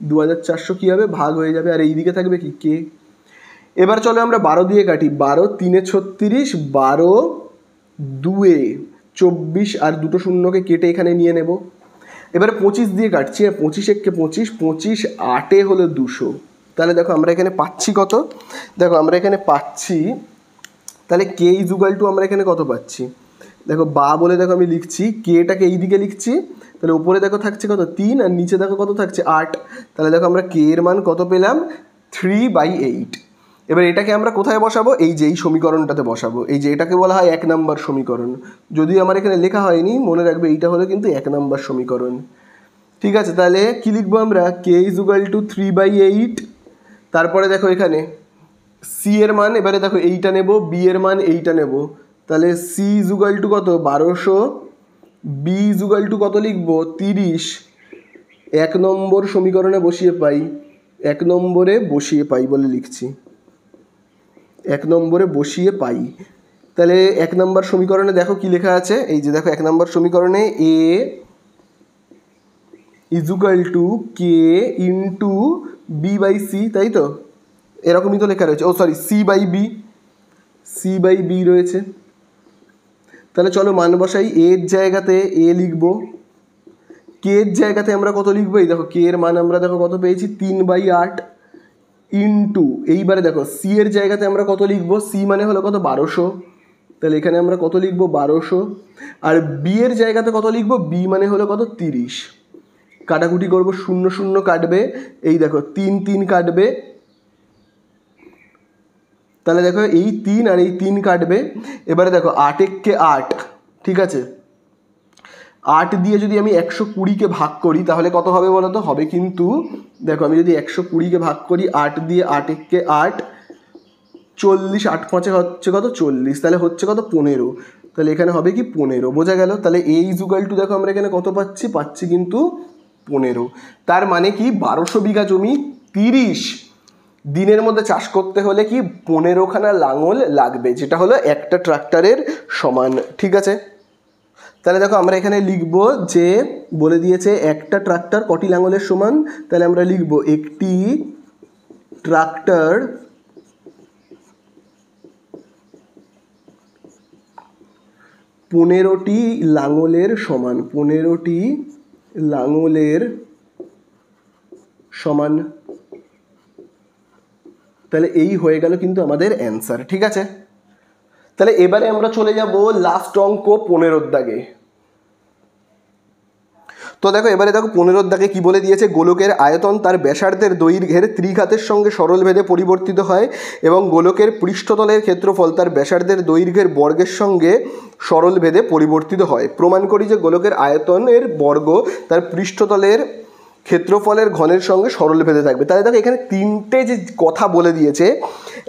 2400 কী হবে, ভাগ হয়ে যাবে। আর এই দিকে থাকবে কি, কে। এবার চলো আমরা 12 দিয়ে কাটি, 12 3-এ 36, 12 2-এ 24, আর দুটো শূন্যকে কেটে এখানে নিয়ে নেব। এবারে 25 দিয়ে কাটছি, 25-একে 25, 25 8-এ হলো 200। তাহলে দেখো আমরা এখানে পাচ্ছি কত, দেখো আমরা এখানে পাচ্ছি, তাহলে কে ইজুগাল টু আমরা এখানে কত পাচ্ছি, দেখো বা বলে দেখো আমি লিখছি, কেটাকে এই দিকে লিখছি, তাহলে উপরে দেখো থাকছে কত, 3, আর নিচে দেখো কত থাকছে, 8। তাহলে দেখো আমরা কে এর মান কত পেলাম, 3/8। এবার এটাকে আমরা কোথায় বসাবো, এই যে এই সমীকরণটাতে বসাবো। এই যে এটাকে বলা হয় 1 নম্বর সমীকরণ। যদিও আমার এখানে লেখা হয়নি, মনে রাখবে এইটা হলো কিন্তু 1 নম্বর সমীকরণ। ঠিক আছে, তাহলে কি লিখবো আমরা, কে ইজুগাল টু 3/8। তারপরে দেখো এখানে সি এর মান, এবারে দেখো এইটা নেব, বি এর মান এইটা নেব। তাহলে সি ইজুগাল টু কত, 1200, বি ইজুগাল টু কত লিখবো, 30। 1 নম্বর সমীকরণে বসিয়ে পাই, 1 নম্বরে বসিয়ে পাই বলে লিখছি, 1 নম্বরে বসিয়ে পাই। তাহলে 1 নম্বর সমীকরণে দেখো কি লেখা আছে, এই যে দেখো 1 নম্বর সমীকরণে A equal to K into B by C, তাই তো, এরকমই তো লেখা রয়েছে, oh sorry, C B. C by B রয়েছে। তাহলে চলো মান বসাই, এর জায়গাতে এ লিখবো, কে এর জায়গাতে আমরা কত লিখবো, এই দেখো কে এর মান আমরা দেখো কত পেয়েছি 3/8 ইন্টু, এইবারে দেখো সি এর জায়গাতে আমরা কত লিখবো, সি মানে হলো কত 1200, তাহলে এখানে আমরা কত লিখবো 1200, আর বি এর জায়গাতে কত লিখবো, বি মানে হলো কত 30, কাটাকুটি করবো, 0 0 কাটবে, এই দেখো 3 3 কাটবে, তাহলে দেখো এই 3 আর এই 3 কাটবে, এবারে দেখো 8 × 8, ঠিক আছে, 8 দিয়ে যদি আমি 120কে ভাগ করি তাহলে কত হবে বলো তো, হবে কিন্তু দেখো আমি যদি 120কে ভাগ করি 8 দিয়ে, 8 × 8 40, 8 5 হচ্ছে কত 40, তাহলে হচ্ছে কত 15, তাহলে এখানে হবে কি 15, বোঝা গেল। তাহলে এ ইজুকাল টু দেখো আমরা এখানে কত পাচ্ছি কিন্তু 15, তার মানে কি 1200 বিঘা জমি 30 দিনের মধ্যে চাষ করতে হলে কি 15খানা লাঙল লাগবে, যেটা হলো একটা ট্রাক্টরের সমান, ঠিক আছে। তাহলে দেখো আমরা এখানে লিখব যে বলে দিয়েছে একটা ট্রাক্টর কটি লাঙলের সমান, তাহলে আমরা লিখব একটি ট্রাক্টর 15টি লাঙলের সমান, 15টি লাঙলের সমান, তাহলে এই হয়ে গেল কিন্তু আমাদের অ্যান্সার, ঠিক আছে। তাহলে এবারে আমরা চলে যাব লাস্ট অঙ্ক 15 দাগে। তো দেখো এবারে দেখো 15 দাগে কি বলে দিয়েছে, গোলকের আয়তন তার ব্যাসার্ধের দৈর্ঘ্যের ত্রিঘাতের সঙ্গে সরলভেদে পরিবর্তিত হয় এবং গোলকের পৃষ্ঠতলের ক্ষেত্রফল তার ব্যাসার্ধের দৈর্ঘ্যের বর্গের সঙ্গে সরলভেদে পরিবর্তিত হয়। প্রমাণ করি যে গোলকের আয়তনের বর্গ তার পৃষ্ঠতলের ক্ষেত্রফলের ঘনের সঙ্গে সরলভেদে থাকবে। তাহলে দেখো এখানে তিনটে যে কথা বলে দিয়েছে,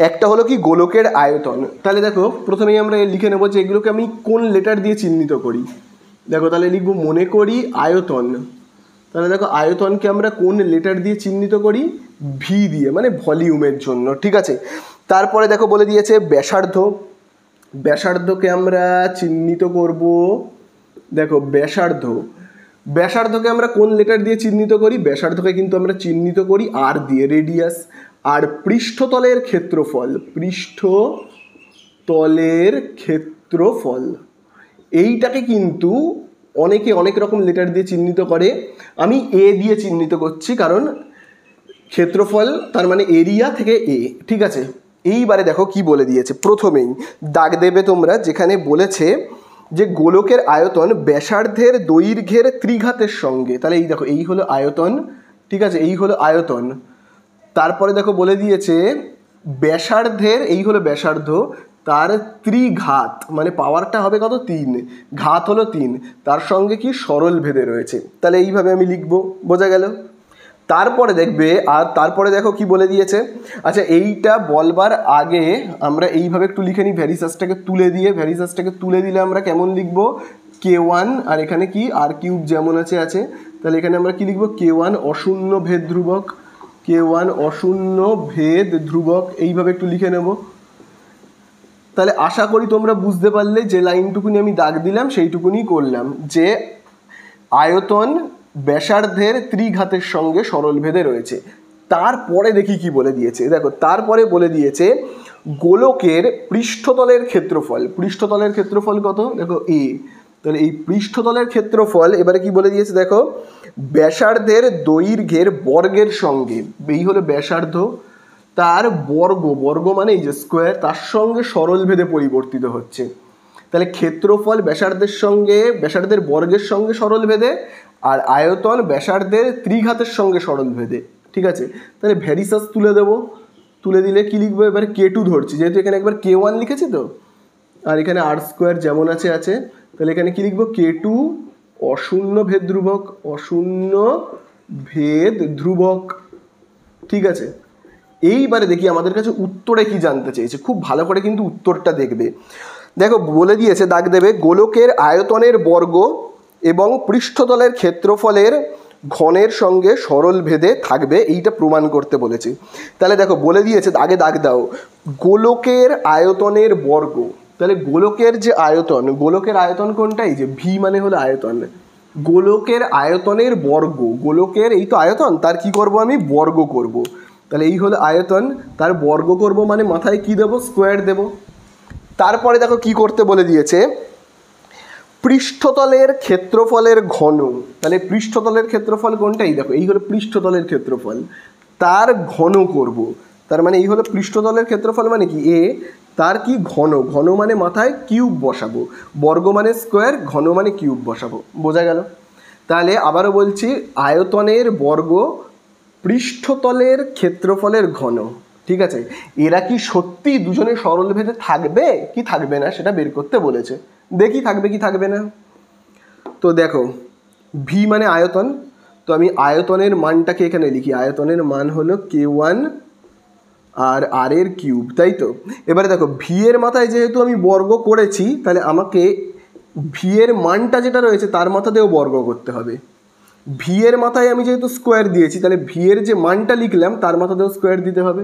একটা হলো কি গোলকের আয়তন, তাহলে দেখো প্রথমেই আমরা লিখে নেবো যে এগুলোকে আমি কোন লেটার দিয়ে চিহ্নিত করি, দেখো তাহলে লিখবো মনে করি আয়তন, তাহলে দেখো আয়তনকে আমরা কোন লেটার দিয়ে চিহ্নিত করি, ভি দিয়ে, মানে ভলিউমের জন্য, ঠিক আছে। তারপরে দেখো বলে দিয়েছে ব্যাসার্ধ, ব্যাসার্ধকে আমরা চিহ্নিত করব, দেখো ব্যাসার্ধকে আমরা কোন লেটার দিয়ে চিহ্নিত করি, ব্যাসার্ধকে কিন্তু আমরা চিহ্নিত করি আর দিয়ে, রেডিয়াস। আর পৃষ্ঠতলের ক্ষেত্রফল এইটাকে কিন্তু অনেকে অনেক রকম লেটার দিয়ে চিহ্নিত করে, আমি এ দিয়ে চিহ্নিত করছি, কারণ ক্ষেত্রফল তার মানে এরিয়া থেকে এ, ঠিক আছে। এইবারে দেখো কি বলে দিয়েছে, প্রথমেই দাগ দেবে তোমরা, যেখানে বলেছে যে গোলকের আয়তন ব্যাসার্ধের দৈর্ঘ্যের ত্রিঘাতের সঙ্গে, তাহলে এই দেখো এই হলো আয়তন, ঠিক আছে, এই হলো আয়তন। তারপরে দেখো বলে দিয়েছে ব্যাসার্ধের, এই হলো ব্যাসার্ধ, তার ত্রিঘাত মানে পাওয়ারটা হবে কত 3, ঘাত হলো 3, তার সঙ্গে কি সরলভেদে রয়েছে, তাহলে এইভাবে আমি লিখবো, বোঝা গেল। তারপরে দেখবে, আর তারপরে দেখো কি বলে দিয়েছে, আচ্ছা এইটা বলবার আগে আমরা এইভাবে একটু লিখে নিই, ভ্যারিসাসটাকে তুলে দিলে আমরা কেমন লিখবো, K1, আর এখানে কি আর কিউব যেমন আছে, তাহলে এখানে আমরা কি লিখবো, K1 অশূন্য ভেদ ধ্রুবক, K1 অশূন্য ভেদ ধ্রুবক, এইভাবে একটু লিখে নেব। তাহলে আশা করি তোমরা বুঝতে পারলে, যে লাইনটুকুনি আমি দাগ দিলাম সেইটুকুনি করলাম, যে আয়তন ব্যাসার্ধের ত্রিঘাতের সঙ্গে সরলভেদে রয়েছে। তারপরে দেখি কি বলে দিয়েছে, দেখো তারপরে বলে দিয়েছে গোলকের পৃষ্ঠতলের ক্ষেত্রফল কত, দেখো এ, তাহলে এই পৃষ্ঠতলের ক্ষেত্রফল এবারে কি বলে দিয়েছে, দেখো ব্যাসার্ধের দৈর্ঘ্যের বর্গের সঙ্গে, এই হলো ব্যাসার্ধ, তার বর্গ মানে এই যে স্কোয়ার, তার সঙ্গে সরলভেদে পরিবর্তিত হচ্ছে। তাহলে ক্ষেত্রফল ব্যাসার্ধের বর্গের সঙ্গে সরলভেদে, আর আয়তন ব্যাসার্ধের ত্রিঘাতের সঙ্গে সরলভেদে, ঠিক আছে। তাহলে ভ্যারিসাস তুলে দিলে কি লিখবো, এবারে K2 ধরছি, যেহেতু এখানে একবার K1 লিখেছি তো, আর এখানে আর স্কোয়ার যেমন আছে, তাহলে এখানে কি লিখবো, K2 অশূন্য ভেদ ধ্রুবক, ঠিক আছে। এইবারে দেখি আমাদের কাছে উত্তরে কি জানতে চেয়েছে, খুব ভালো করে কিন্তু উত্তরটা দেখবে। দেখো বলে দিয়েছে, দাগ দেবে গোলকের আয়তনের বর্গ এবং পৃষ্ঠতলের ক্ষেত্রফলের ঘনের সঙ্গে সরলভেদে থাকবে, এইটা প্রমাণ করতে বলেছে। তাহলে দেখো বলে দিয়েছে, আগে দাগ দাও, গোলকের আয়তনের বর্গ, তাহলে গোলকের যে আয়তন, গোলকের আয়তন কোনটা, এই যে ভি মানে হলো আয়তন, গোলকের আয়তনের বর্গ, গোলকের এই তো আয়তন, তার কি করব আমি, বর্গ করব। তাহলে এই হলো আয়তন, তার বর্গ করব মানে মাথায় কি দেবো, স্কোয়ার দেব। তারপরে দেখো কি করতে বলে দিয়েছে, পৃষ্ঠতলের ক্ষেত্রফলের ঘন। তাহলে পৃষ্ঠতলের ক্ষেত্রফল কোনটাই দেখো, এই হলো পৃষ্ঠতলের ক্ষেত্রফল, তার ঘন করব। তার মানে এই হলো পৃষ্ঠতলের ক্ষেত্রফল মানে কি এ, তার কি ঘন, ঘন মানে মাথায় কিউব বসাবো, বর্গ মানে স্কোয়ার, ঘন মানে কিউব বসাবো। বোঝা গেল? তাহলে আবারও বলছি, আয়তনের বর্গ পৃষ্ঠতলের ক্ষেত্রফলের ঘন। ঠিক আছে, এরা কি সত্যি দুজনে সরল ভেদে থাকবে কি থাকবে না সেটা বের করতে বলেছে। দেখি থাকবে কি থাকবে না। তো দেখো ভি মানে আয়তন, তো আমি আয়তনের মানটাকে এখানে লিখি, আয়তনের মান হলো K1 আর আর এর কিউব, তাই তো। এবারে দেখো ভি এর মাথায় যেহেতু আমি বর্গ করেছি, তাহলে আমাকে ভি এর মানটা যেটা রয়েছে তার মাথাতেও বর্গ করতে হবে। ভি এর মাথায় আমি যেহেতু স্কোয়ার দিয়েছি, তাহলে ভি এর যে মানটা লিখলাম তার মাথাতেও স্কোয়ার দিতে হবে।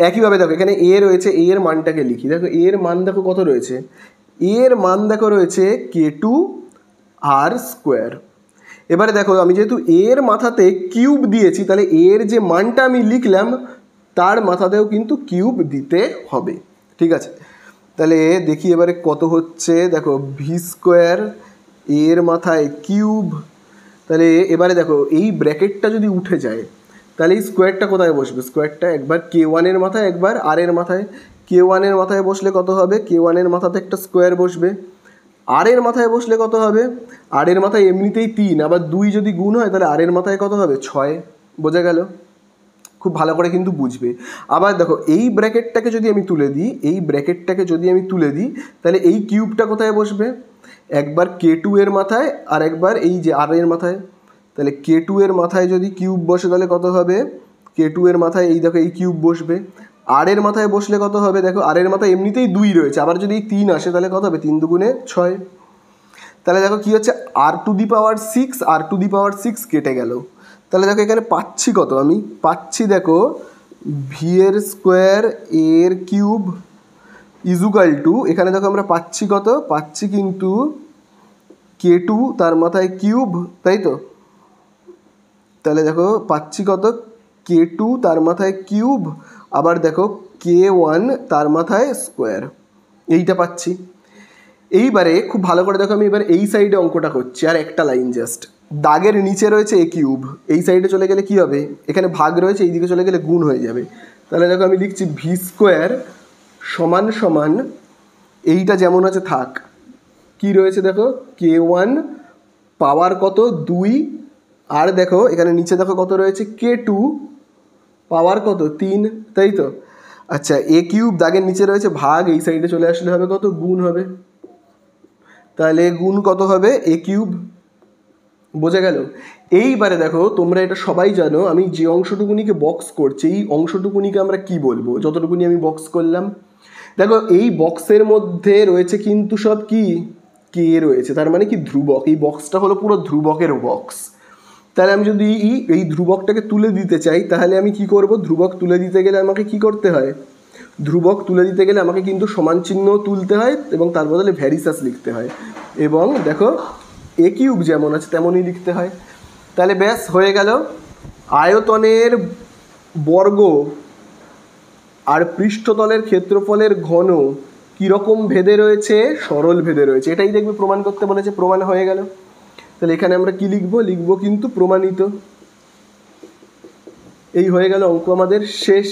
একইভাবে দেখো এখানে এ রয়েছে, এ এর মানটাকে লিখি। দেখো এ এর মান দেখো কত রয়েছে, এর মান দেখো রয়েছে K2 আর স্কোয়ার। এবারে দেখো আমি যেহেতু এর মাথাতে কিউব দিয়েছি, তাহলে এর যে মানটা আমি লিখলাম তার মাথাতেও কিন্তু কিউব দিতে হবে। ঠিক আছে, তাহলে দেখি এবারে কত হচ্ছে। দেখো ভি স্কোয়ার, এর মাথায় কিউব, তাহলে এবারে দেখো এই ব্র্যাকেটটা যদি উঠে যায় তাহলে এই স্কোয়ারটা কোথায় বসবে, স্কোয়ারটা একবার K1 এর মাথায় একবার আর এর মাথায়। K1 এর মাথায় বসলে কত হবে, K1 এর মাথাতে একটা স্কোয়ার বসবে। আর এর মাথায় বসলে কত হবে, আর এর মাথায় এমনিতেই 3, আবার 2 যদি গুণ হয় তাহলে আর এর মাথায় কত হবে 6। বোঝা গেল? খুব ভালো করে কিন্তু বুঝবে। আবার দেখো এই ব্র্যাকেটটাকে যদি আমি তুলে দিই, এই ব্র্যাকেটটাকে যদি আমি তুলে দিই তাহলে এই কিউবটা কোথায় বসবে, একবার K2 এর মাথায় আর একবার এই যে আর এর মাথায়। তাহলে K2 এর মাথায় যদি কিউব বসে তাহলে কত হবে, K2 এর মাথায় এই দেখো এই কিউব বসবে। আর এর মাথায় বসলে কত হবে, দেখো আর এর মাথায় এমনিতেই 2 রয়েছে, আবার যদি এই 3 আসে তাহলে কত হবে, 3 দুগুণে 6। তাহলে দেখো কি হচ্ছে, r⁶ r⁶ কেটে গেল। তাহলে দেখো এখানে পাচ্ছি কত, আমি পাচ্ছি দেখো ভি এর স্কোয়ার এর কিউব ইজুকাল টু, এখানে দেখো আমরা পাচ্ছি কত, পাচ্ছি কিন্তু K2 তার মাথায় কিউব, তাই তো। তাহলে দেখো পাচ্ছি কত, K2 তার মাথায় কিউব, আবার দেখো K1 তার মাথায় স্কোয়ার, এইটা পাচ্ছি। এইবারে খুব ভালো করে দেখো, আমি এবার এই সাইডে অঙ্কটা করছি, আর একটা লাইন জাস্ট। দাগের নিচে রয়েছে এ কিউব, এই সাইডে চলে গেলে কি হবে, এখানে ভাগ রয়েছে, এই দিকে চলে গেলে গুণ হয়ে যাবে। তাহলে দেখো আমি লিখছি ভি স্কোয়ার সমান সমান, এইটা যেমন আছে থাক, কি রয়েছে দেখো K1 পাওয়ার কত 2, আর দেখো এখানে নিচে দেখো কত রয়েছে K2 পাওয়ার কত 3, তাই তো। আচ্ছা এ কিউব দাগের নিচে রয়েছে, ভাগ এই সাইডে চলে আসলে হবে কত, গুণ হবে। তাহলে গুণ কত হবে, এ কিউব। বোঝা গেল? এইবারে দেখো তোমরা এটা সবাই জানো, আমি যে অংশটুকুনিকে বক্স করছি এই অংশটুকুনিকে আমরা কি বলবো, যতটুকুনি আমি বক্স করলাম। দেখো এই বক্সের মধ্যে রয়েছে কিন্তু সব কি কে রয়েছে, তার মানে কি ধ্রুবক, এই বক্সটা হলো পুরো ধ্রুবকের বক্স। তাহলে আমি যদি এই ধ্রুবকটাকে তুলে দিতে চাই তাহলে আমি কি করব, ধ্রুবক তুলে দিতে গেলে আমাকে কি করতে হয়, ধ্রুবক তুলে দিতে গেলে আমাকে কিন্তু সমান চিহ্ন তুলতে হয় এবং তার বদলে ভ্যারিসাস লিখতে হয়, এবং দেখো এ কিউব যেমন আছে তেমনই লিখতে হয়। তাহলে ব্যাস হয়ে গেল, আয়তনের বর্গ আর পৃষ্ঠতলের ক্ষেত্রফলের ঘন কীরকম ভেদে রয়েছে, সরল ভেদে রয়েছে, এটাই দেখবে প্রমাণ করতে বলেছে, প্রমাণ হয়ে গেল। তাহলে এখানে আমরা কি লিখবো, লিখবো কিন্তু প্রমাণিত। এই হয়ে গেল অঙ্ক আমাদের শেষ।